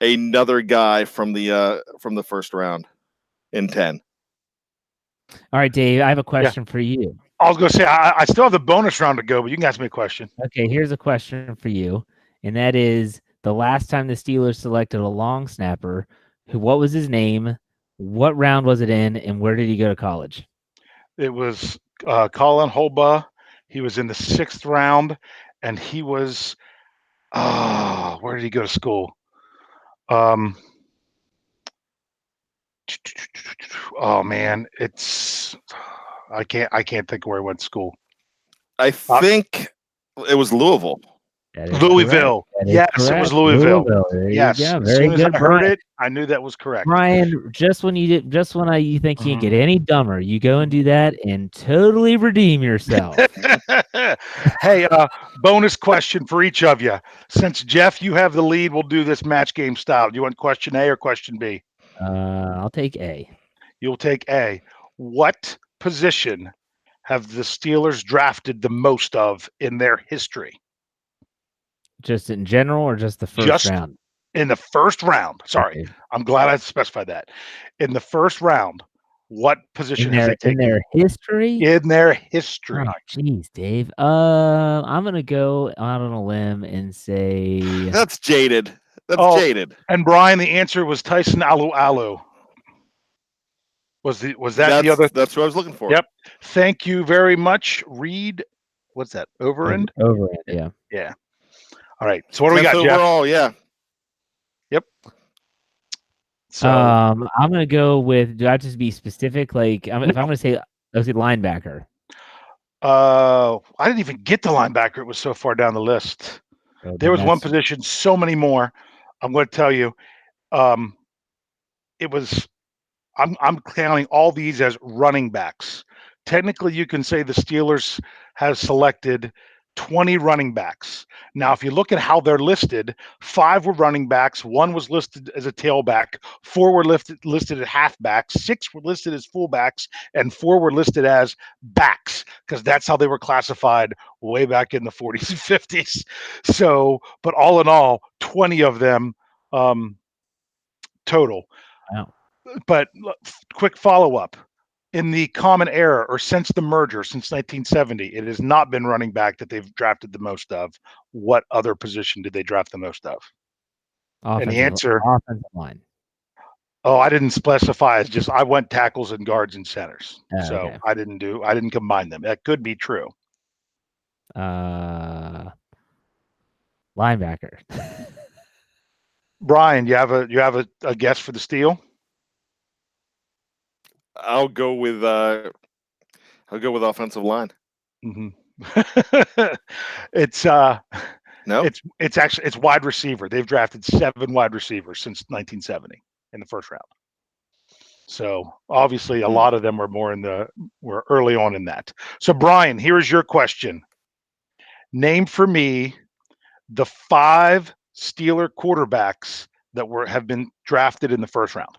another guy from the first round in 10. All right, Dave, I have a question for you. I was going to say, I still have the bonus round to go, but you can ask me a question. Okay, here's a question for you. And that is the last time the Steelers selected a long snapper, what was his name? What round was it in? And where did he go to college? It was Colin Holba. He was in the 6th round, and he was, where did he go to school? Oh man, I can't think where he went to school. I think it was Louisville. Louisville. Yes, correct. it was Louisville. Yes. As Very soon as good, I heard Brian. it, I knew that was correct. Brian, just when you think you can't get any dumber, you go and do that and totally redeem yourself. Hey, bonus question for each of you. Since Jeff, you have the lead, we'll do this match game style. Do you want question A or question B? I'll take A. You'll take A. What position have the Steelers drafted the most of in their history? Just in general or just the first round? In the first round. Sorry. Okay. I'm glad I specified that. In the first round, what position has they taken? In their history? In their history. Oh, jeez, Dave. I'm going to go out on a limb and say... That's jaded. That's jaded. And Brian, the answer was Tyson Alu. Was that the other? That's what I was looking for. Yep. Thank you very much. Reed, what's that? Overend? Overend, yeah. Yeah. All right. So what do we got, Jeff? Overall, yeah. Yep. So I'm gonna go with. Do I have to be specific? Like, if I'm gonna say, let's say linebacker. I didn't even get the linebacker. It was so far down the list. There was one position, so many more. I'm going to tell you. It was. I'm counting all these as running backs. Technically, you can say the Steelers have selected 20 running backs. Now, if you look at how they're listed, 5 were running backs, 1 was listed as a tailback, 4 were listed as halfbacks, 6 were listed as fullbacks, and 4 were listed as backs, because that's how they were classified way back in the 40s and 50s. So, but all in all, 20 of them total. Wow. But quick follow-up. In the common era, or since the merger, since 1970, it has not been running back that they've drafted the most of. What other position did they draft the most of? And the answer, offensive line. Oh, I didn't specify. It's just I went tackles and guards and centers. Oh, So okay. I didn't combine them. That could be true. Linebacker. Bryan, you have a guess for the steal? I'll go with offensive line. Mm-hmm. It's No, it's wide receiver. They've drafted 7 wide receivers since 1970 in the first round. So obviously a lot of them were early on in that. So Bryan, here's your question. Name for me the 5 Steeler quarterbacks that have been drafted in the first round.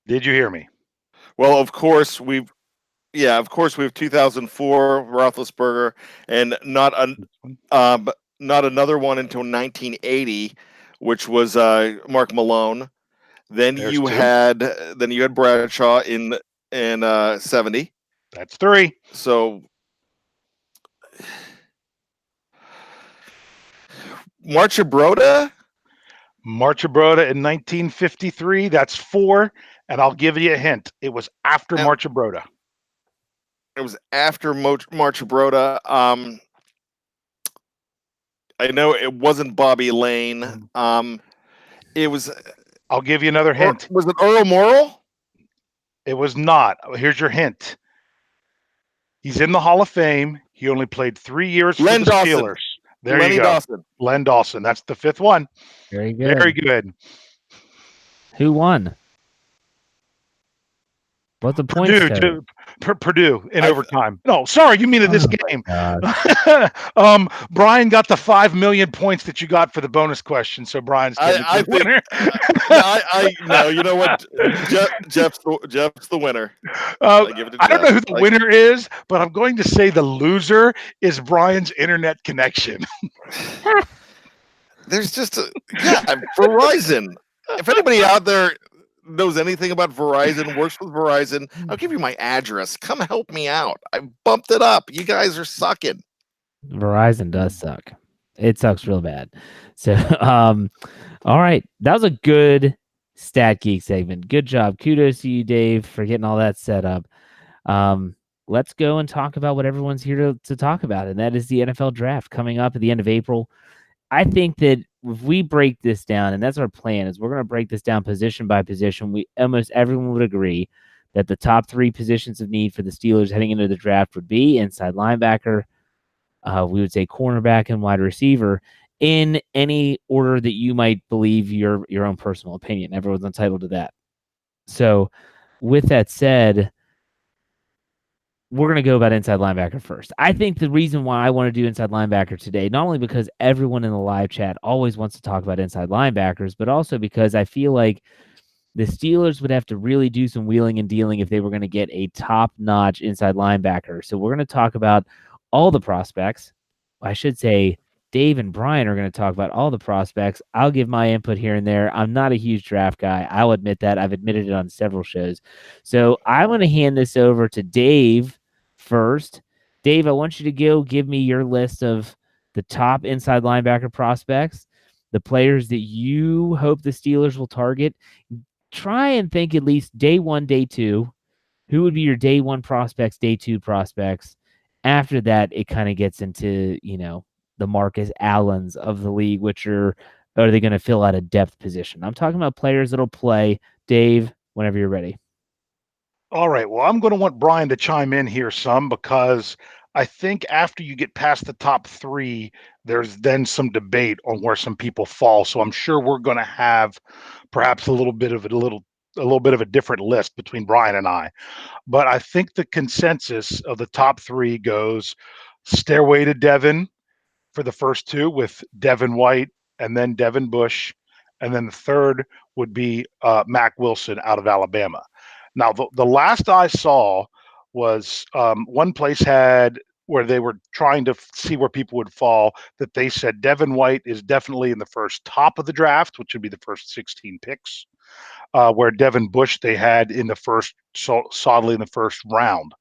Did you hear me? well, of course we have 2004 Roethlisberger, and not another one until 1980, which was Mark Malone. Then There's you 2. had Bradshaw in 70. That's 3. So Marchabroda. Marchabroda in 1953. That's 4. And I'll give you a hint. It was after Marchabroda. It was after Marchabroda. I know it wasn't Bobby Lane. It was. I'll give you another hint. Was it Earl Morrall? It was not. Here's your hint. He's in the Hall of Fame. He only played 3 years for the Steelers. There you go. Dawson. Len Dawson. That's the 5th one. Very good. Very good. Who won? What's the point? Purdue in overtime. No, sorry, you mean in this game. Bryan got the 5 million points that you got for the bonus question, so Bryan's the winner. No, you know what? Jeff's the winner. I don't know who the winner is, but I'm going to say the loser is Bryan's internet connection. There's just Verizon. If anybody out there knows anything about Verizon, works with Verizon, I'll give you my address. Come help me out. I bumped it up. You guys are sucking. Verizon does suck. It sucks real bad. So, all right. That was a good Stat Geek segment. Good job. Kudos to you, Dave, for getting all that set up. Let's go and talk about what everyone's here to talk about, and that is the NFL draft coming up at the end of April. I think that if we break this down, and that's our plan, is we're going to break this down position by position. Almost everyone would agree that the top 3 positions of need for the Steelers heading into the draft would be inside linebacker, we would say cornerback, and wide receiver, in any order that you might believe your own personal opinion. Everyone's entitled to that. So with that said, we're going to go about inside linebacker first. I think the reason why I want to do inside linebacker today, not only because everyone in the live chat always wants to talk about inside linebackers, but also because I feel like the Steelers would have to really do some wheeling and dealing if they were going to get a top-notch inside linebacker. So we're going to talk about all the prospects. I should say Dave and Bryan are going to talk about all the prospects. I'll give my input here and there. I'm not a huge draft guy. I'll admit that. I've admitted it on several shows. So I'm going to hand this over to Dave first. Dave, I want you to give me your list of the top inside linebacker prospects, the players that you hope the Steelers will target. Try and think at least day 1, day 2. Who would be your day 1 prospects, day 2 prospects? After that, it kind of gets into, the Marcus Allens of the league, which are they going to fill out a depth position? I'm talking about players that'll play. Dave, whenever you're ready. All right. Well, I'm going to want Bryan to chime in here some, because I think after you get past the top 3, there's then some debate on where some people fall. So I'm sure we're going to have perhaps a little bit of a different list between Bryan and I. But I think the consensus of the top 3 goes Stairway to Devin for the first 2, with Devin White and then Devin Bush, and then the third would be Mack Wilson out of Alabama. Now, the last I saw was one place had where they were trying to see where people would fall, that they said Devin White is definitely in the first top of the draft, which would be the first 16 picks, where Devin Bush they had in the first, solidly in the first round.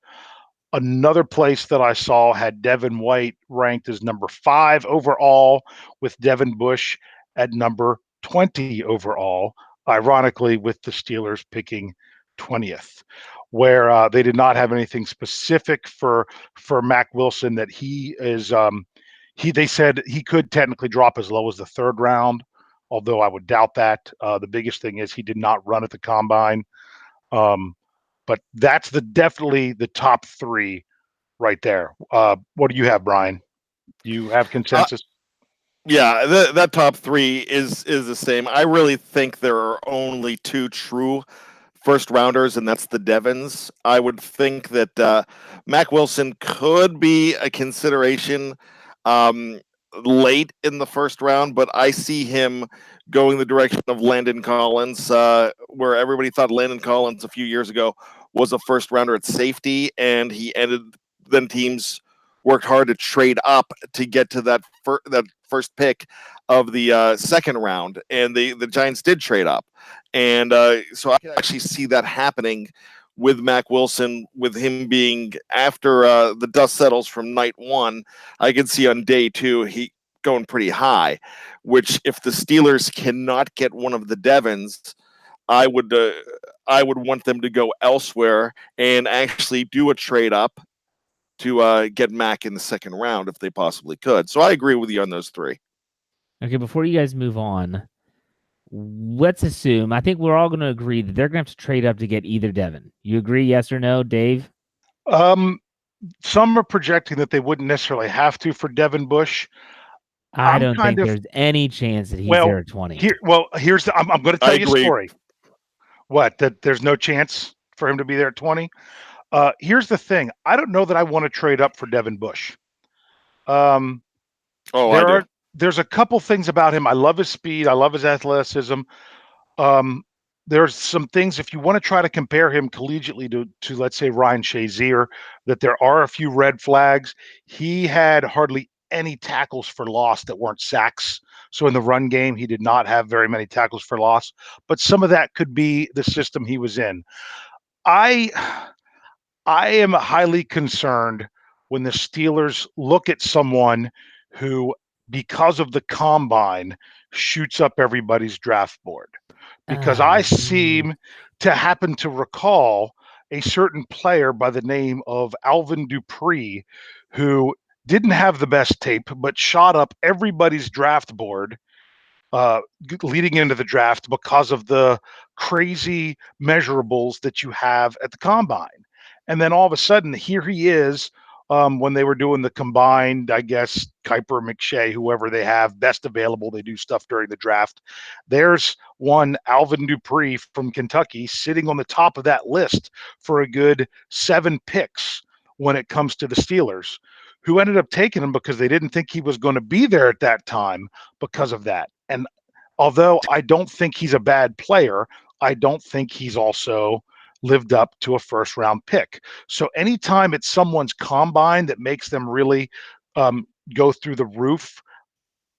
Another place that I saw had Devin White ranked as number 5 overall, with Devin Bush at number 20 overall, ironically with the Steelers picking 20th, where they did not have anything specific for Mac Wilson, that he is they said he could technically drop as low as the 3rd round, although I would doubt that. The biggest thing is he did not run at the combine. But that's definitely the top 3 right there. What do you have, Bryan? Do you have consensus? Yeah, that top 3 is the same. I really think there are only 2 true first rounders, and that's the Devons. I would think that Mac Wilson could be a consideration late in the first round, but I see him going the direction of Landon Collins, where everybody thought Landon Collins a few years ago was a first rounder at safety, and he ended. Then teams worked hard to trade up to get to that first pick of the second round, and the Giants did trade up. And so I can actually see that happening with Mac Wilson, with him being after the dust settles from night 1. I can see on day 2 he going pretty high, which if the Steelers cannot get one of the Devons, I would want them to go elsewhere and actually do a trade up to get Mac in the second round if they possibly could. So I agree with you on those 3. Okay, before you guys move on, let's assume, I think we're all going to agree that they're going to have to trade up to get either Devin. You agree, yes or no, Dave? Some are projecting that they wouldn't necessarily have to for Devin Bush. I don't think there's any chance that he's there at 20. Here's I'm going to tell you a story. What? That there's no chance for him to be there at 20? Here's the thing. I don't know that I want to trade up for Devin Bush. There's a couple things about him. I love his speed. I love his athleticism. There's some things, if you want to try to compare him collegiately to let's say Ryan Shazier, that there are a few red flags. He had hardly any tackles for loss that weren't sacks. So in the run game, he did not have very many tackles for loss. But some of that could be the system he was in. I am highly concerned when the Steelers look at someone who, because of the combine, shoots up everybody's draft board. Because I seem to happen to recall a certain player by the name of Alvin Dupree, who didn't have the best tape, but shot up everybody's draft board leading into the draft because of the crazy measurables that you have at the combine. And then all of a sudden, here he is when they were doing the combined, I guess, Kuiper, McShay, whoever they have, best available. They do stuff during the draft. There's one Alvin Dupree from Kentucky sitting on the top of that list for a good 7 picks when it comes to the Steelers, who ended up taking him because they didn't think he was going to be there at that time because of that. And although I don't think he's a bad player, I don't think he's also lived up to a first round pick. So anytime it's someone's combine that makes them really go through the roof,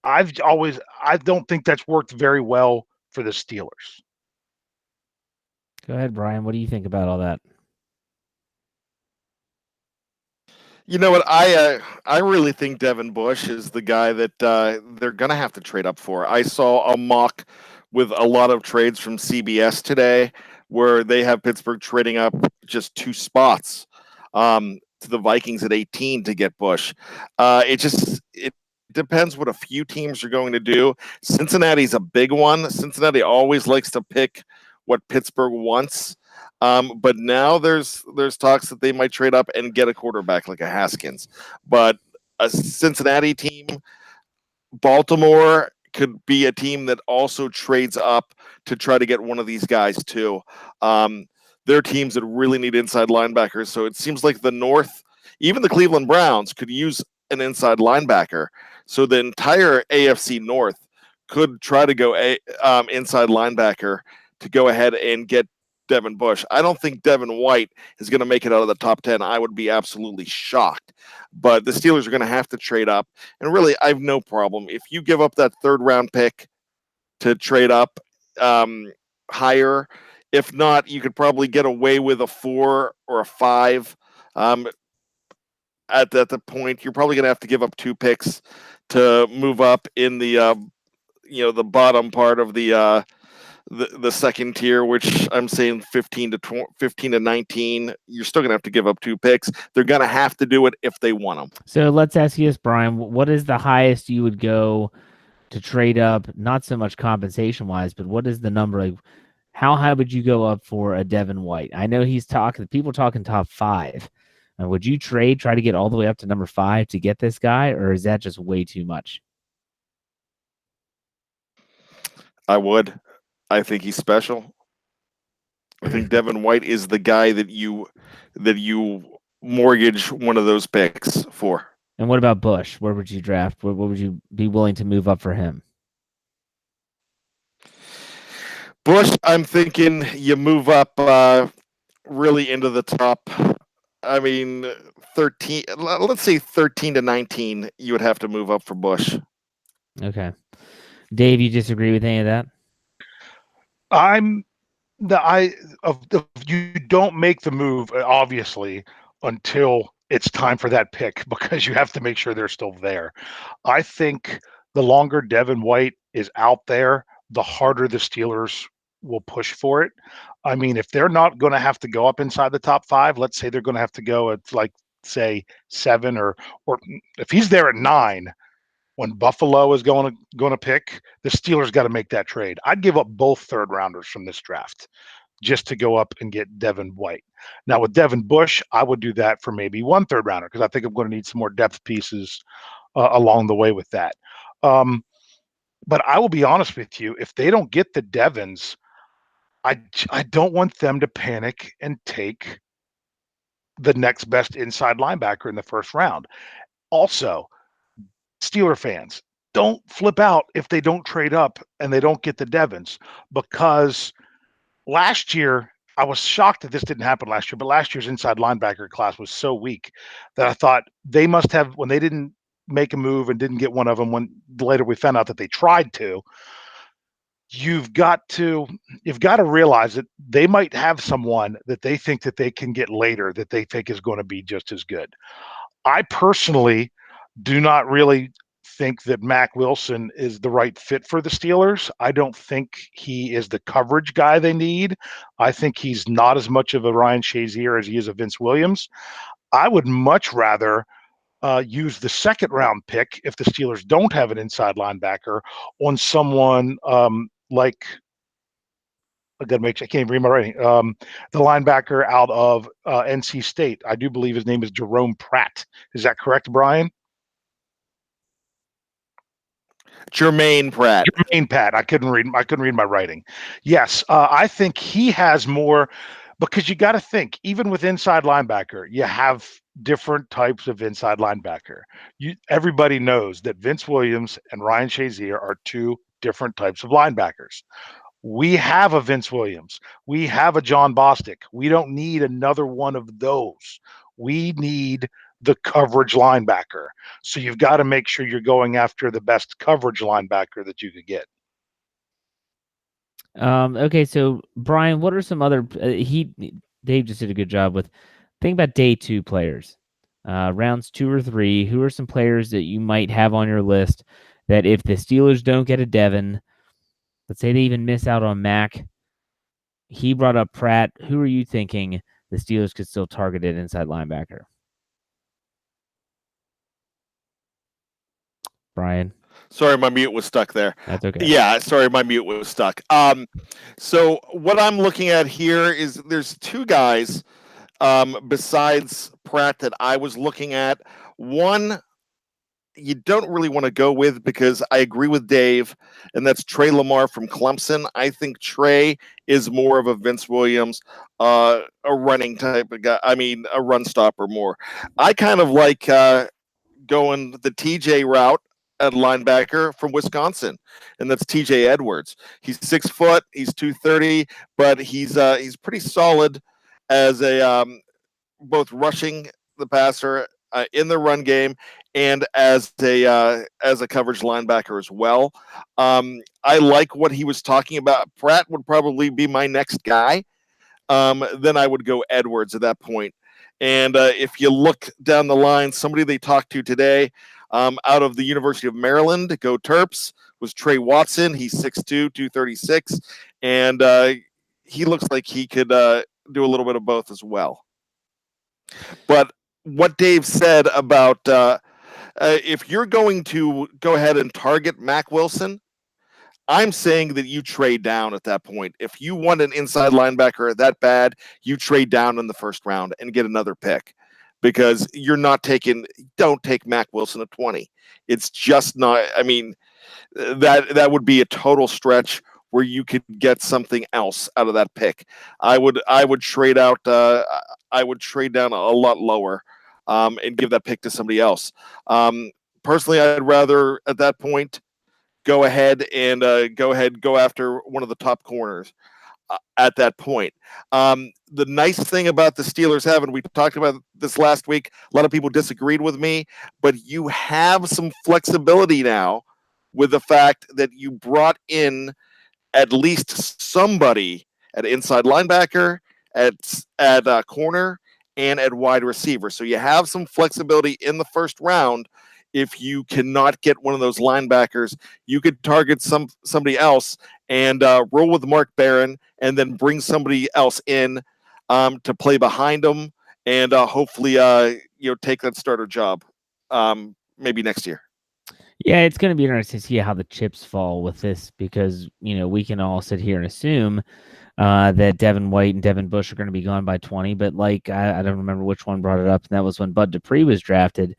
I don't think that's worked very well for the Steelers. Go ahead, Bryan. What do you think about all that? You know what? I really think Devin Bush is the guy that they're going to have to trade up for. I saw a mock with a lot of trades from CBS today where they have Pittsburgh trading up just 2 spots to the Vikings at 18 to get Bush. It depends what a few teams are going to do. Cincinnati's a big one. Cincinnati always likes to pick what Pittsburgh wants. But now there's talks that they might trade up and get a quarterback like a Haskins. But a Cincinnati team, Baltimore could be a team that also trades up to try to get one of these guys too. They're teams that really need inside linebackers. So it seems like the North, even the Cleveland Browns, could use an inside linebacker. So the entire AFC North could try to go inside linebacker to go ahead and get Devin Bush. I don't think Devin White is going to make it out of the top 10. I would be absolutely shocked. But the Steelers are going to have to trade up. And really, I have no problem. If you give up that 3rd round pick to trade up higher, if not, you could probably get away with a 4 or a 5. at the point, you're probably going to have to give up 2 picks to move up in the the bottom part of the second tier, which I'm saying 15 to 19. You're still going to have to give up 2 picks. They're going to have to do it if they want them. So let's ask you this, Brian. What is the highest you would go to trade up? Not so much compensation wise, but what is the number? Like, how high would you go up for a Devin White? I know people talking top 5. Would you try to get all the way up to number 5 to get this guy, or is that just way too much? I would. I think he's special. I think Devin White is the guy that you mortgage one of those picks for. And what about Bush? Where would you draft? What would you be willing to move up for him? Bush, I'm thinking you move up really into the top. I mean, 13. Let's say 13 to 19. You would have to move up for Bush. Okay, Dave, you disagree with any of that? You don't make the move, obviously, until it's time for that pick, because you have to make sure they're still there. I think the longer Devin White is out there, the harder the Steelers will push for it. I mean, if they're not going to have to go up inside the top 5, let's say they're going to have to go at, like, say 7, or if he's there at 9 when Buffalo is going to pick, the Steelers got to make that trade. I'd give up both third rounders from this draft just to go up and get Devin White. Now with Devin Bush, I would do that for maybe 1 third rounder, because I think I'm going to need some more depth pieces along the way with that. But I will be honest with you, if they don't get the Devins, I don't want them to panic and take the next best inside linebacker in the first round. Also, Steeler fans, don't flip out if they don't trade up and they don't get the Devins, because last year, I was shocked that this didn't happen last year, but last year's inside linebacker class was so weak that I thought they must have, when they didn't make a move and didn't get one of them, when later we found out that they tried to, you've got to realize that they might have someone that they think that they can get later that they think is going to be just as good. I personally do not really think that Mac Wilson is the right fit for the Steelers. I don't think he is the coverage guy they need. I think he's not as much of a Ryan Shazier as he is a Vince Williams. I would much rather use the second round pick, if the Steelers don't have an inside linebacker, on someone like, I can't even read my writing. The linebacker out of NC State. I do believe his name is Jerome Pratt. Is that correct, Brian? Jermaine Pratt. I couldn't read my writing. Yes, I think he has more, because you got to think, even with inside linebacker, you have different types of inside linebacker. Everybody knows that Vince Williams and Ryan Shazier are 2 different types of linebackers. We have a Vince Williams. We have a John Bostic. We don't need another one of those. We need the coverage linebacker. So you've got to make sure you're going after the best coverage linebacker that you could get. Okay, so Brian, what are some other Dave just did a good job with, think about day 2 players, rounds 2 or 3. Who are some players that you might have on your list that if the Steelers don't get a Devin, let's say they even miss out on Mac, he brought up Pratt, who are you thinking the Steelers could still target at inside linebacker? Brian? Sorry, my mute was stuck there. That's okay. Yeah, sorry, my mute was stuck. So what I'm looking at here is there's 2 guys besides Pratt that I was looking at. One you don't really want to go with, because I agree with Dave, and that's Trey Lamar from Clemson. I think Trey is more of a Vince Williams, a running type of guy. I mean, a run stopper more. I kind of like going the TJ route at linebacker from Wisconsin, and that's TJ Edwards. He's 6 foot, he's 230, but he's pretty solid as a both rushing the passer in the run game and as a coverage linebacker as well. I like what he was talking about. Pratt would probably be my next guy. then I would go Edwards at that point. And if you look down the line, somebody they talked to today out of the University of Maryland, go Terps, was Trey Watson. He's 6'2", 236, and he looks like he could do a little bit of both as well. But what Dave said about if you're going to go ahead and target Mack Wilson, I'm saying that you trade down at that point. If you want an inside linebacker that bad, you trade down in the first round and get another pick, because you're not taking. Don't take Mack Wilson at 20. It's just not. I mean, that would be a total stretch where you could get something else out of that pick. I would trade out. I would trade down a lot lower and give that pick to somebody else. Personally, I'd rather at that point go ahead and go after one of the top corners at that point. The nice thing about the Steelers having, we talked about this last week, a lot of people disagreed with me, but you have some flexibility now with the fact that you brought in at least somebody at inside linebacker, at corner, and at wide receiver. So you have some flexibility in the first round. If you cannot get one of those linebackers, you could target somebody else and roll with Mark Barron, and then bring somebody else in to play behind them, and hopefully take that starter job maybe next year. Yeah, it's going to be interesting to see how the chips fall with this, because we can all sit here and assume that Devin White and Devin Bush are going to be gone by 20, but like I don't remember which one brought it up, and that was when Bud Dupree was drafted.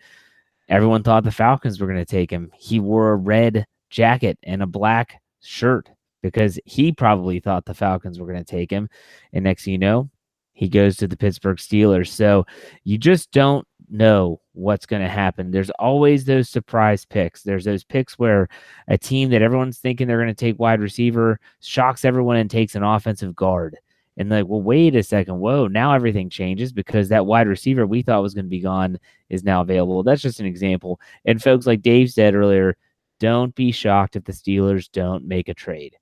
Everyone thought the Falcons were going to take him. He wore a red jacket and a black shirt because he probably thought the Falcons were going to take him. And next thing you know, he goes to the Pittsburgh Steelers. So you just don't know what's going to happen. There's always those surprise picks. There's those picks where a team that everyone's thinking they're going to take wide receiver shocks everyone and takes an offensive guard. And like, well, wait a second. Whoa, now everything changes because that wide receiver we thought was going to be gone is now available. That's just an example. And folks, like Dave said earlier, don't be shocked if the Steelers don't make a trade.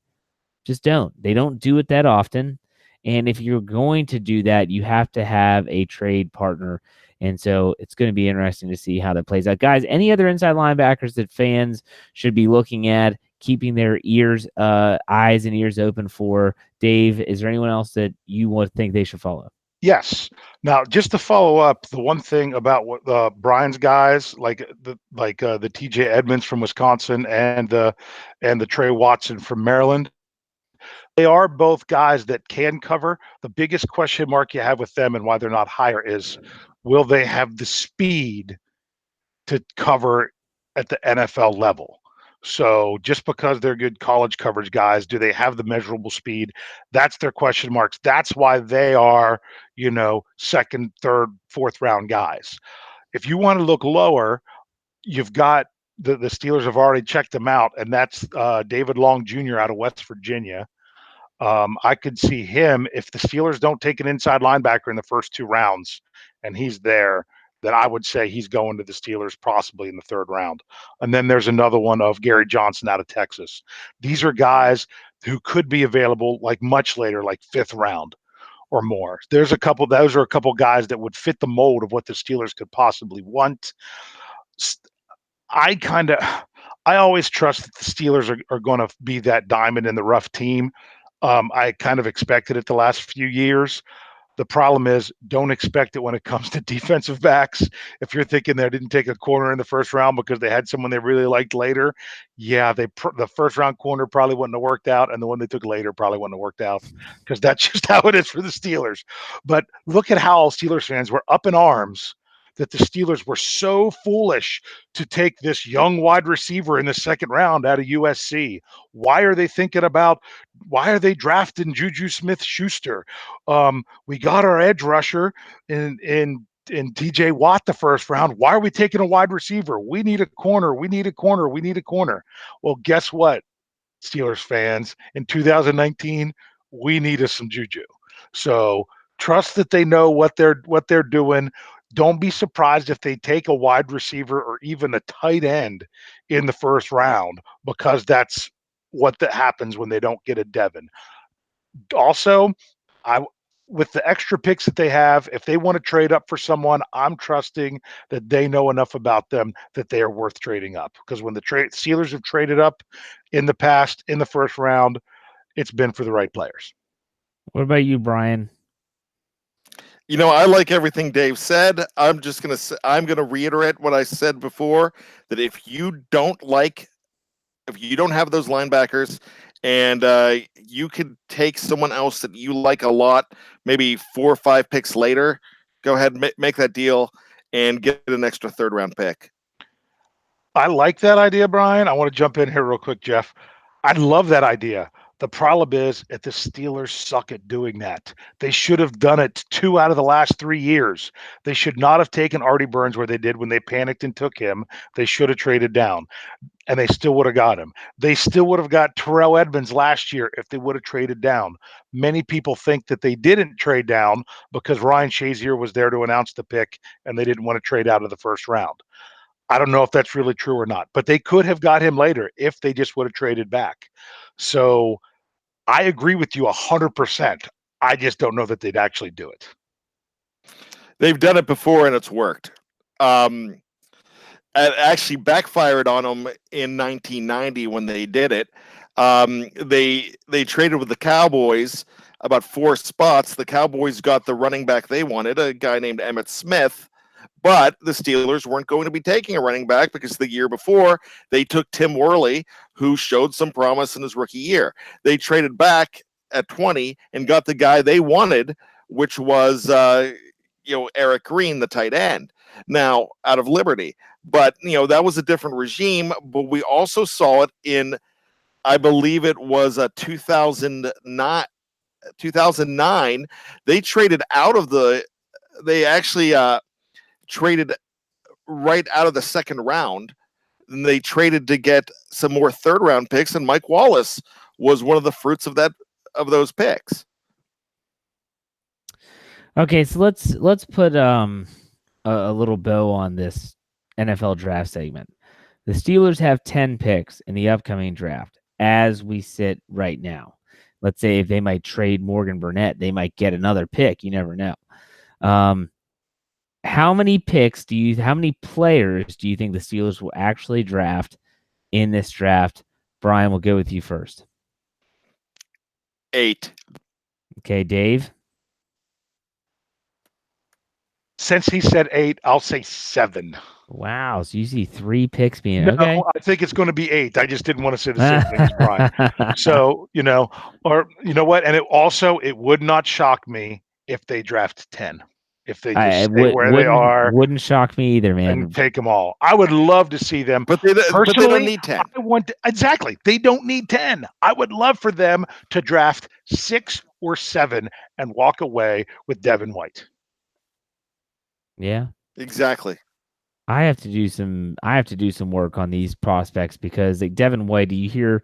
Just don't. They don't do it that often. And if you're going to do that, you have to have a trade partner. And so it's going to be interesting to see how that plays out. Guys, any other inside linebackers that fans should be looking at, keeping their eyes and ears open for? Dave, is there anyone else that you would think they should follow? Yes. Now, just to follow up, the one thing about what Bryan's guys, like the TJ Edmonds from Wisconsin and the Trey Watson from Maryland, they are both guys that can cover. The biggest question mark you have with them and why they're not higher is, will they have the speed to cover at the NFL level? So just because they're good college coverage guys, do they have the measurable speed? That's their question marks. That's why they are, second, third, fourth round guys. If you want to look lower, you've got the Steelers have already checked them out, and that's David Long Jr. out of West Virginia. I could see him, if the Steelers don't take an inside linebacker in the first 2 rounds and he's there, then I would say he's going to the Steelers possibly in the 3rd round. And then there's another one of Gary Johnson out of Texas. These are guys who could be available like much later, like 5th round or more. Those are a couple guys that would fit the mold of what the Steelers could possibly want. I always trust that the Steelers are going to be that diamond in the rough team. I kind of expected it the last few years. The problem is, don't expect it when it comes to defensive backs. If you're thinking they didn't take a corner in the 1st round because they had someone they really liked later, yeah, the 1st round corner probably wouldn't have worked out, and the one they took later probably wouldn't have worked out, because that's just how it is for the Steelers. But look at how Steelers fans were up in arms that the Steelers were so foolish to take this young wide receiver in the 2nd round out of USC. Why are they drafting Juju Smith-Schuster? We got our edge rusher in TJ Watt the 1st round. Why are we taking a wide receiver? We need a corner. We need a corner. We need a corner. Well, guess what, Steelers fans? In 2019, we needed some Juju. So trust that they know what they're doing. Don't be surprised if they take a wide receiver or even a tight end in the 1st round, because that's what happens when they don't get a Devin. Also, with the extra picks that they have, if they want to trade up for someone, I'm trusting that they know enough about them that they are worth trading up. Because when the Steelers have traded up in the past in the first round, it's been for the right players. What about you, Bryan? I like everything Dave said. I'm going to reiterate what I said before, that if you don't have those linebackers and you could take someone else that you like a lot, maybe 4 or 5 picks later, go ahead and make that deal and get an extra 3rd round pick. I like that idea, Bryan. I want to jump in here real quick, Jeff. I love that idea. The problem is that the Steelers suck at doing that. They should have done it 2 out of the last 3 years. They should not have taken Artie Burns where they did when they panicked and took him. They should have traded down, and they still would have got him. They still would have got Terrell Edmunds last year if they would have traded down. Many people think that they didn't trade down because Ryan Shazier was there to announce the pick, and they didn't want to trade out of the first round. I don't know if that's really true or not, but they could have got him later if they just would have traded back. So I agree with you 100%. I just don't know that they'd actually do it. They've done it before and it's worked. It actually backfired on them in 1990 when they did it. They traded with the Cowboys about 4 spots. The Cowboys got the running back they wanted, a guy named Emmitt Smith. But the Steelers weren't going to be taking a running back because the year before they took Tim Worley, who showed some promise in his rookie year. They traded back at 20 and got the guy they wanted, which was Eric Green, the tight end, now out of Liberty. But that was a different regime. But we also saw it in, I believe it was a 2009. They traded out of they actually traded right out of the 2nd round, and they traded to get some more 3rd round picks, and Mike Wallace was one of the fruits of those picks. Okay, so let's put a little bow on this NFL draft segment. The Steelers have 10 picks in the upcoming draft as we sit right now. Let's say if they might trade Morgan Burnett, they might get another pick. You never know. How many players do you think the Steelers will actually draft in this draft? Bryan, we'll go with you first. 8. Okay, Dave? Since he said 8, I'll say 7. Wow, so you see 3 picks being okay. I think it's going to be 8. I just didn't want to say the same thing as Bryan. So, or you know what? And it would not shock me if they draft 10. If they just stay where they are. Wouldn't shock me either, man. And take them all. I would love to see them. But they don't need 10. Exactly. They don't need 10. I would love for them to draft 6 or 7 and walk away with Devin White. Yeah. Exactly. I have to do some work on these prospects because like Devin White, you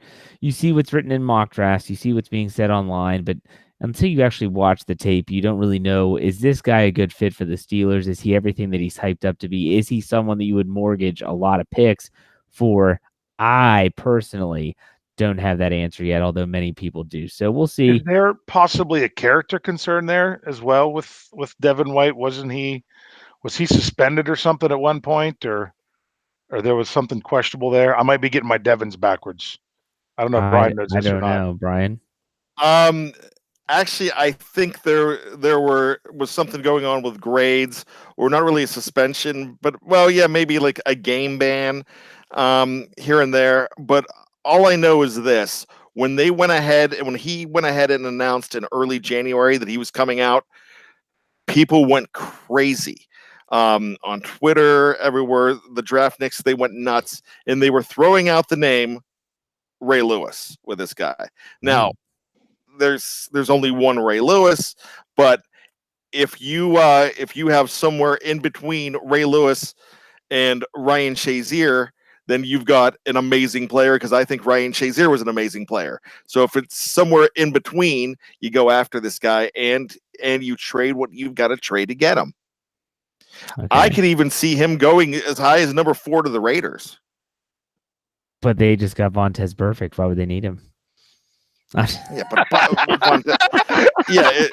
see what's written in mock drafts, you see what's being said online, but until you actually watch the tape, you don't really know, is this guy a good fit for the Steelers? Is he everything that he's hyped up to be? Is he someone that you would mortgage a lot of picks for? I personally don't have that answer yet, although many people do. So we'll see. Is there possibly a character concern there as well with Devin White? Was he suspended or something at one point, or there was something questionable there? I might be getting my Devins backwards. I don't know if Bryan knows this or not. I don't know, Bryan. Actually, I think there was something going on with grades, or not really a suspension, but maybe like a game ban here and there. But all I know is this: when he went ahead and announced in early January that he was coming out, people went crazy on Twitter, everywhere. The Draftniks, they went nuts, and they were throwing out the name Ray Lewis with this guy. Now, there's only one Ray Lewis, but if you have somewhere in between Ray Lewis and Ryan Shazier, then you've got an amazing player, because I think Ryan Shazier was an amazing player. So if it's somewhere in between, you go after this guy and you trade what you've got to trade to get him. Okay. I could even see him going as high as number 4 to the Raiders. But they just got Vontaze Burfict. Why would they need him? Yeah, but Yeah,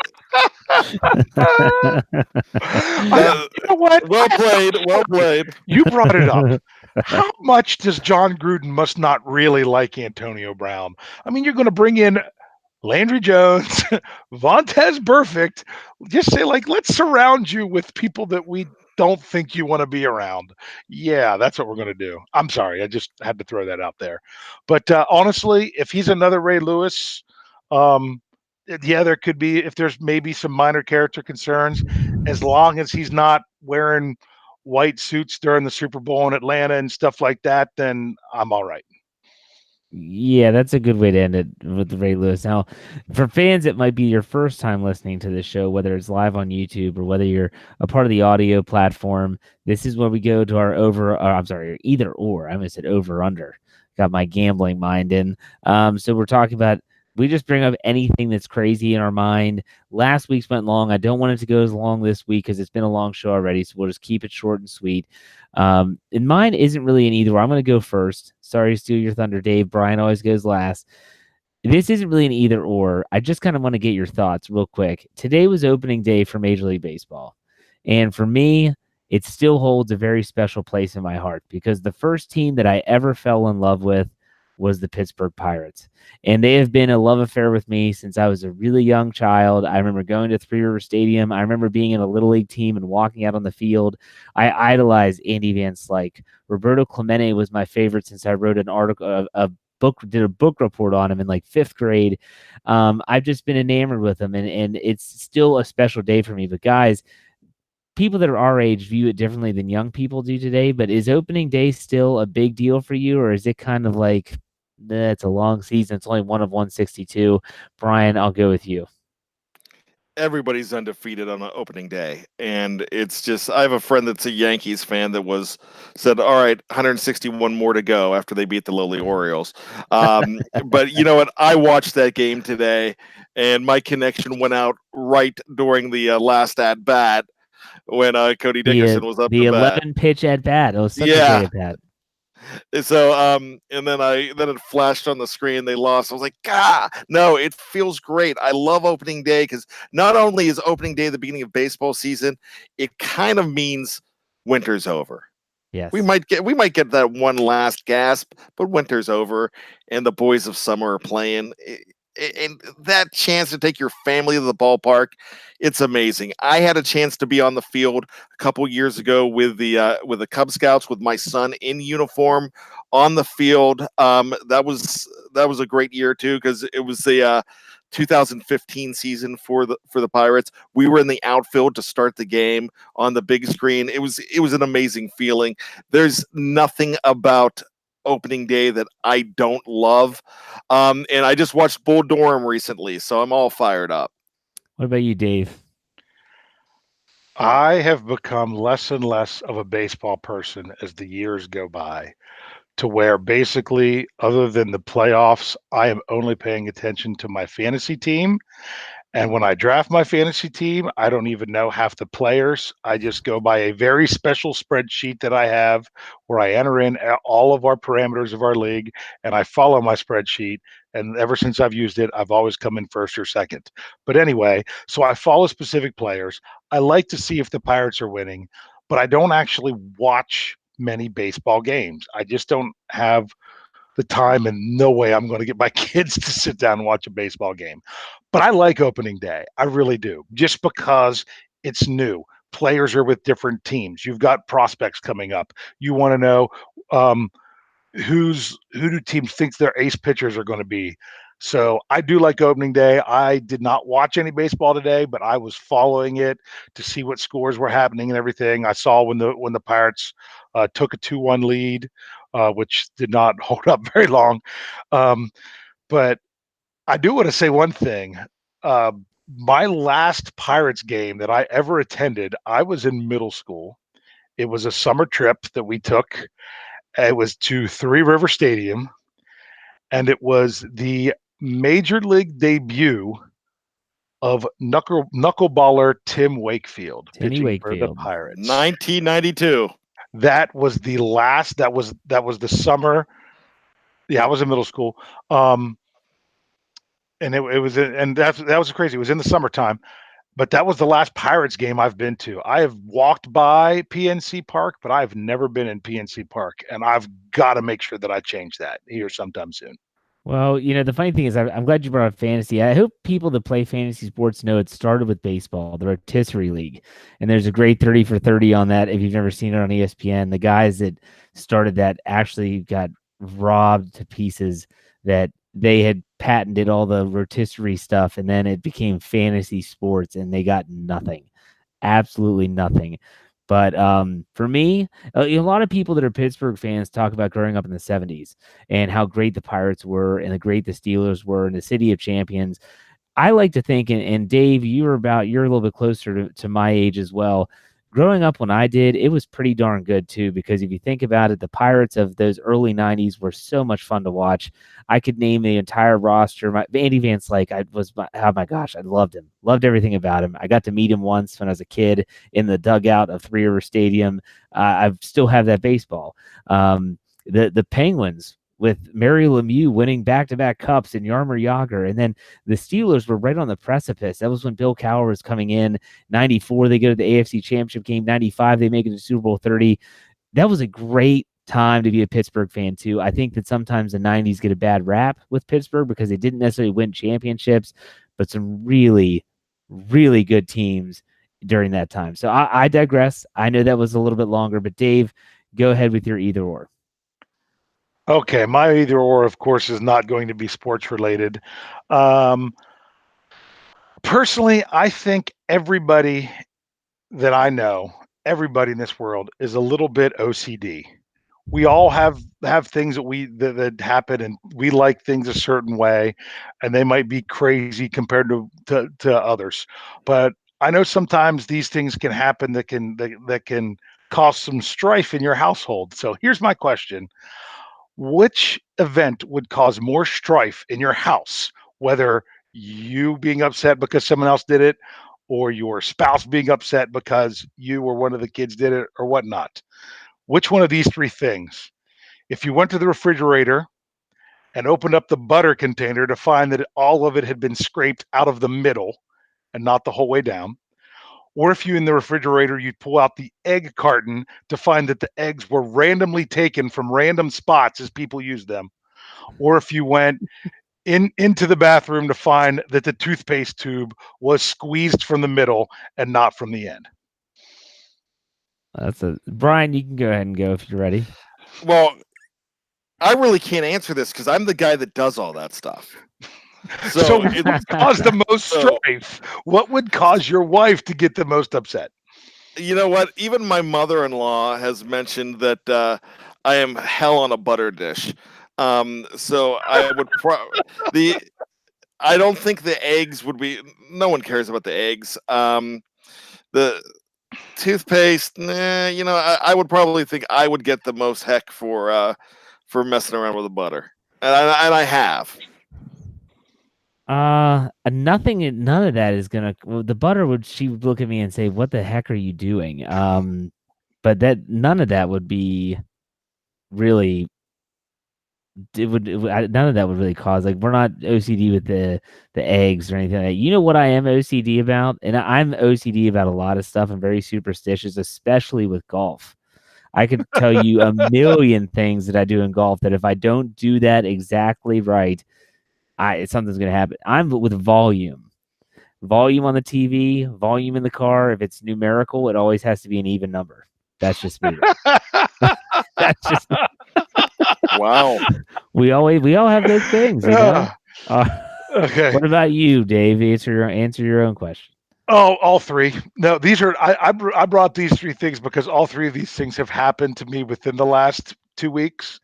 You know what? well played. Well played. You brought it up. How much does John Gruden must not really like Antonio Brown? I mean, you're going to bring in Landry Jones, Vontez Perfect. Just say, like, let's surround you with people that we don't think you want to be around. Yeah, that's what we're going to do. I'm sorry. I just had to throw that out there. But honestly, if he's another Ray Lewis, yeah, there could be, if there's maybe some minor character concerns, as long as he's not wearing white suits during the Super Bowl in Atlanta and stuff like that, then I'm all right. Yeah, that's a good way to end it with Ray Lewis. Now, for fans, it might be your first time listening to this show, whether it's live on YouTube or whether you're a part of the audio platform. This is where we go to our either or. I almost said over under. Got my gambling mind in. So we're talking about. We just bring up anything that's crazy in our mind. Last week's went long. I don't want it to go as long this week because it's been a long show already. So we'll just keep it short and sweet. And mine isn't really an either or. I'm going to go first. Sorry to steal your thunder, Dave. Bryan always goes last. This isn't really an either or. I just kind of want to get your thoughts real quick. Today was opening day for Major League Baseball. And for me, it still holds a very special place in my heart because the first team that I ever fell in love with was the Pittsburgh Pirates. And they have been a love affair with me since I was a really young child. I remember going to Three River Stadium. I remember being in a Little League team and walking out on the field. I idolized Andy Van Slyke. Roberto Clemente was my favorite since I wrote an article, did a book report on him in like 5th grade. I've just been enamored with him, and it's still a special day for me. But guys, people that are our age view it differently than young people do today, but is opening day still a big deal for you, or is it kind of like, it's a long season, it's only one of 162? Bryan, I'll go with you. Everybody's undefeated on opening day, and it's just, I have a friend that's a Yankees fan that said, all right, 161 more to go after they beat the lowly Orioles. But you know what, I watched that game today, and my connection went out right during the last at bat when Cody Dickerson was up the to 11 pitch at bat. It was such a great at bat. So and then it flashed on the screen, they lost. I was like, no, it feels great. I love opening day because not only is opening day the beginning of baseball season, it kind of means winter's over. Yes. We might get that one last gasp, but winter's over and the boys of summer are playing. And that chance to take your family to the ballpark, it's amazing. I had a chance to be on the field a couple years ago with the Cub Scouts with my son in uniform on the field. That was a great year too because it was the 2015 season for the Pirates. We were in the outfield to start the game on the big screen. It was an amazing feeling. There's nothing about opening day that I don't love. And I just watched Bull Durham recently, so I'm all fired up. What about you, Dave? I have become less and less of a baseball person as the years go by, to where basically, other than the playoffs, I am only paying attention to my fantasy team. And when I draft my fantasy team, I don't even know half the players. I just go by a very special spreadsheet that I have where I enter in all of our parameters of our league and I follow my spreadsheet. And ever since I've used it, I've always come in first or second. But anyway, so I follow specific players. I like to see if the Pirates are winning, but I don't actually watch many baseball games. I just don't have the time, and no way I'm going to get my kids to sit down and watch a baseball game. But I like opening day. I really do, just because it's new. Players are with different teams. You've got prospects coming up. You want to know who do teams think their ace pitchers are going to be. So I do like opening day. I did not watch any baseball today, but I was following it to see what scores were happening and everything. I saw when the Pirates took a 2-1 lead, which did not hold up very long. But I do want to say one thing. My last Pirates game that I ever attended, I was in middle school. It was a summer trip that we took. It was to Three River Stadium, and it was the Major League debut of knuckleballer Tim Wakefield pitching for the Pirates. 1992. That was the last. That was the summer. Yeah, I was in middle school. and it was, and that was crazy. It was in the summertime, but that was the last Pirates game I've been to. I have walked by PNC Park, but I've never been in PNC Park, and I've got to make sure that I change that here sometime soon. Well, the funny thing is, I'm glad you brought up fantasy. I hope people that play fantasy sports know it started with baseball, the rotisserie league, and there's a great 30 for 30 on that. If you've never seen it on ESPN, the guys that started that actually got robbed to pieces. That they had patented all the rotisserie stuff, and then it became fantasy sports, and they got nothing, absolutely nothing. But for me, a lot of people that are Pittsburgh fans talk about growing up in the 70s and how great the Pirates were and how great the Steelers were and the city of champions. I like to think, and Dave, you're a little bit closer to my age as well. Growing up when I did, it was pretty darn good too, because if you think about it, the Pirates of those early 90s were so much fun to watch. I could name the entire roster. Andy Van Slyke, oh my gosh, I loved him. Loved everything about him. I got to meet him once when I was a kid in the dugout of Three River Stadium. I still have that baseball. The Penguins, with Mary Lemieux winning back-to-back cups and Yarmer Yager. And then the Steelers were right on the precipice. That was when Bill Cowher was coming in. 94, they go to the AFC Championship game. 95, they make it to Super Bowl 30. That was a great time to be a Pittsburgh fan, too. I think that sometimes the 90s get a bad rap with Pittsburgh because they didn't necessarily win championships, but some really, really good teams during that time. So I digress. I know that was a little bit longer, but Dave, go ahead with your either or. Okay, my either or, of course, is not going to be sports related. Personally, I think everybody that I know, everybody in this world, is a little bit OCD. We all have things that happen, and we like things a certain way, and they might be crazy compared to others. But I know sometimes these things can happen that can cause some strife in your household. So here's my question: which event would cause more strife in your house, whether you being upset because someone else did it, or your spouse being upset because you or one of the kids did it, or whatnot? Which one of these three things? If you went to the refrigerator and opened up the butter container to find that all of it had been scraped out of the middle and not the whole way down, or if you in the refrigerator, you'd pull out the egg carton to find that the eggs were randomly taken from random spots as people use them, or if you went into the bathroom to find that the toothpaste tube was squeezed from the middle and not from the end. Bryan, you can go ahead and go if you're ready. Well, I really can't answer this because I'm the guy that does all that stuff. So what would cause the most strife? What would cause your wife to get the most upset? You know what? Even my mother-in-law has mentioned that I am hell on a butter dish. So I would I don't think the eggs would be. No one cares about the eggs. The toothpaste, nah. I would probably think I would get the most heck for messing around with the butter, and I have. Nothing. None of that is gonna. The butter would. She would look at me and say, "What the heck are you doing?" But none of that would be really. None of that would really cause, like, we're not OCD with the eggs or anything like that. You know what I am OCD about, and I'm OCD about a lot of stuff. I'm very superstitious, especially with golf. I could tell you a million things that I do in golf that if I don't do that exactly right, something's going to happen. I'm with volume on the TV, volume in the car. If it's numerical, it always has to be an even number. That's just me. That's just wow. We all have those things, you know. Okay. What about you, Dave? Answer your own question. Oh, all three. No, these are. I brought these three things because all three of these things have happened to me within the last 2 weeks.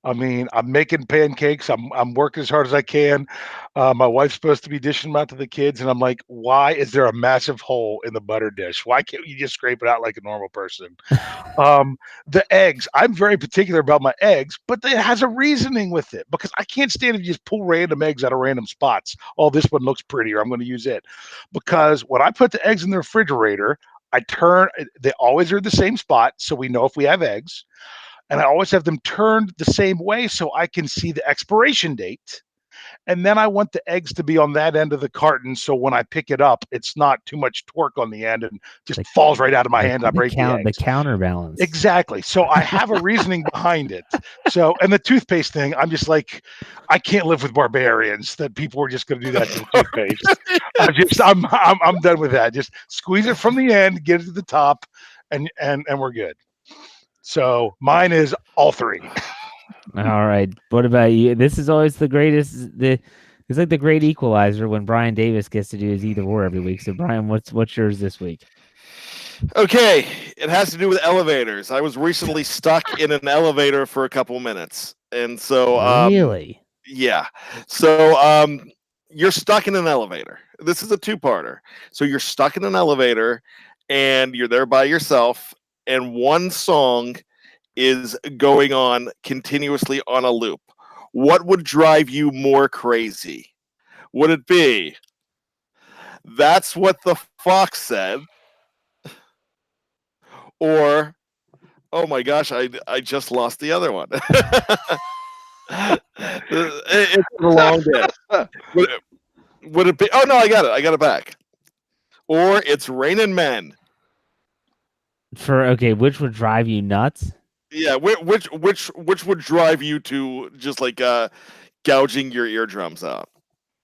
I mean, I'm making pancakes. I'm working as hard as I can. My wife's supposed to be dishing them out to the kids, and I'm like, why is there a massive hole in the butter dish? Why can't you just scrape it out like a normal person? The eggs. I'm very particular about my eggs, but it has a reasoning with it because I can't stand if you just pull random eggs out of random spots. Oh, this one looks prettier. I'm going to use it. Because when I put the eggs in the refrigerator, they always are the same spot, so we know if we have eggs. And I always have them turned the same way so I can see the expiration date. And then I want the eggs to be on that end of the carton, so when I pick it up, it's not too much torque on the end and just falls right out of my hand. I break the eggs. The counterbalance. Exactly. So I have a reasoning behind it. So, and the toothpaste thing, I'm just like, I can't live with barbarians that people are just going to do that to the toothpaste. I'm done with that. Just squeeze it from the end, get it to the top, and we're good. So mine is all three. All right. What about you? This is always the greatest. It's like the great equalizer when Brian Davis gets to do his either or every week. So Brian, what's yours this week? Okay, it has to do with elevators. I was recently stuck in an elevator for a couple minutes, and so really, yeah. So you're stuck in an elevator. This is a two-parter. So you're stuck in an elevator, and you're there by yourself, and one song is going on continuously on a loop. What would drive you more crazy? Would it be "That's What the Fox Said"? Or, oh my gosh, I just lost the other one. It's a long day. Would it be? Oh no, I got it. I got it back. Or it's Raining Men. Which would drive you nuts? Yeah, which would drive you to just like gouging your eardrums out?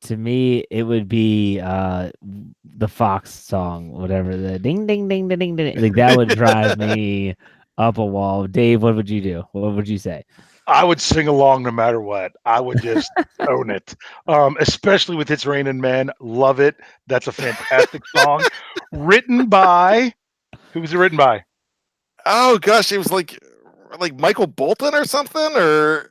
To me, it would be the Fox song, whatever, the ding ding ding ding ding ding. Like that would drive me up a wall. Dave, what would you do? What would you say? I would sing along no matter what. I would just own it, especially with It's Raining Men. Love it. That's a fantastic song. Written by, who was it written by? Oh gosh, it was like Michael Bolton or something, or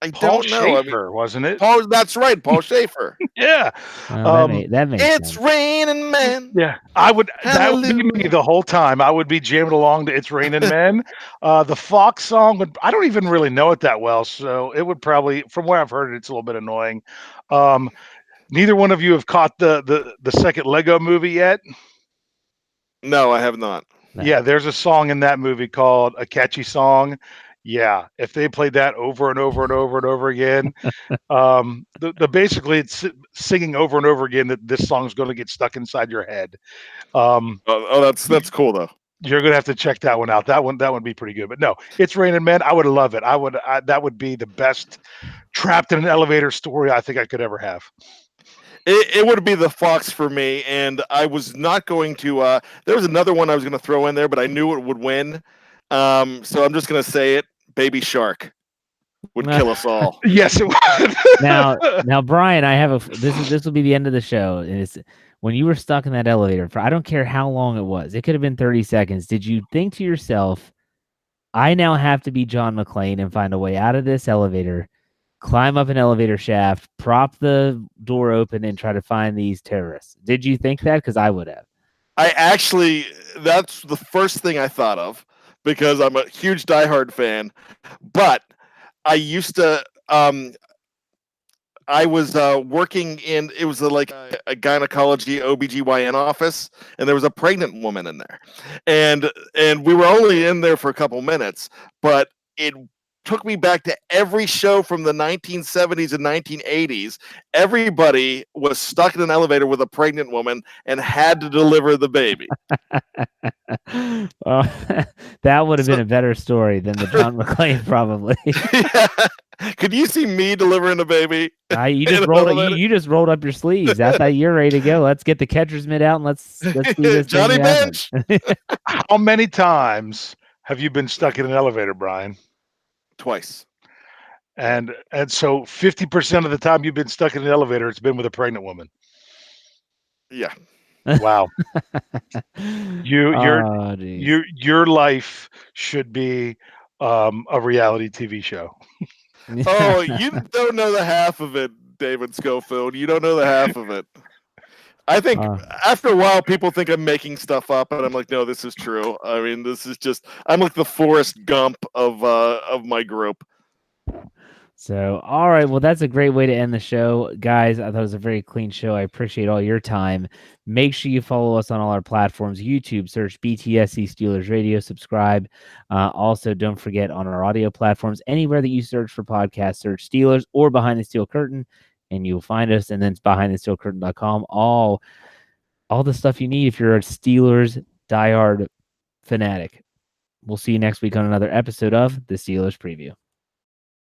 I Paul don't know. Schaefer, wasn't it? Paul, that's right, Paul Schaefer. Yeah. That makes It's sense. Raining Men. Yeah, that would be me the whole time. I would be jamming along to It's Raining Men. The Fox song I don't even really know it that well, so it would probably, from where I've heard it, it's a little bit annoying. Neither one of you have caught the second Lego movie yet? No, I have not. No. Yeah, there's a song in that movie called A Catchy Song. Yeah, if they played that over and over and over and over again, basically it's singing over and over again that this song is going to get stuck inside your head. That's cool though. You're going to have to check that one out. That would be pretty good. But no, It's Raining Men. I would love it. That would be the best trapped in an elevator story I think I could ever have. It would be the Fox for me, and I was not going to. There was another one I was going to throw in there, but I knew it would win. So I'm just going to say it. Baby Shark would kill us all. Yes, it would. Now, Brian, I have this will be the end of the show. And it's when you were stuck in that elevator for I don't care how long it was. It could have been 30 seconds. Did you think to yourself, I now have to be John McClane and find a way out of this elevator, climb up an elevator shaft, prop the door open, and try to find these terrorists? Did you think that? Because I would have. That's the first thing I thought of, because I'm a huge Die Hard fan, but I used to. I was working in, it was like a gynecology OBGYN office, and there was a pregnant woman in there, and we were only in there for a couple minutes, but it took me back to every show from the 1970s and 1980s. Everybody was stuck in an elevator with a pregnant woman and had to deliver the baby. That would have been a better story than the John McClane, probably. Yeah. Could you see me delivering a baby? You just rolled up your sleeves. I thought you're ready to go. Let's get the catcher's mitt out and let's see this Johnny Bench. How many times have you been stuck in an elevator, Brian? Twice. And so 50% of the time you've been stuck in an elevator, it's been with a pregnant woman. Yeah. Wow. Your life should be a reality TV show. Oh, you don't know the half of it, David Schofield. You don't know the half of it. I think after a while, people think I'm making stuff up, and I'm like, no, this is true. I mean, this is just, I'm like the Forrest Gump of my group. So, all right. Well, that's a great way to end the show. Guys, I thought it was a very clean show. I appreciate all your time. Make sure you follow us on all our platforms. YouTube, search BTSC Steelers Radio, subscribe. Also, don't forget on our audio platforms, anywhere that you search for podcasts, search Steelers or Behind the Steel Curtain, and you'll find us. And then it's behindthesteelcurtain.com. All the stuff you need if you're a Steelers diehard fanatic. We'll see you next week on another episode of the Steelers Preview.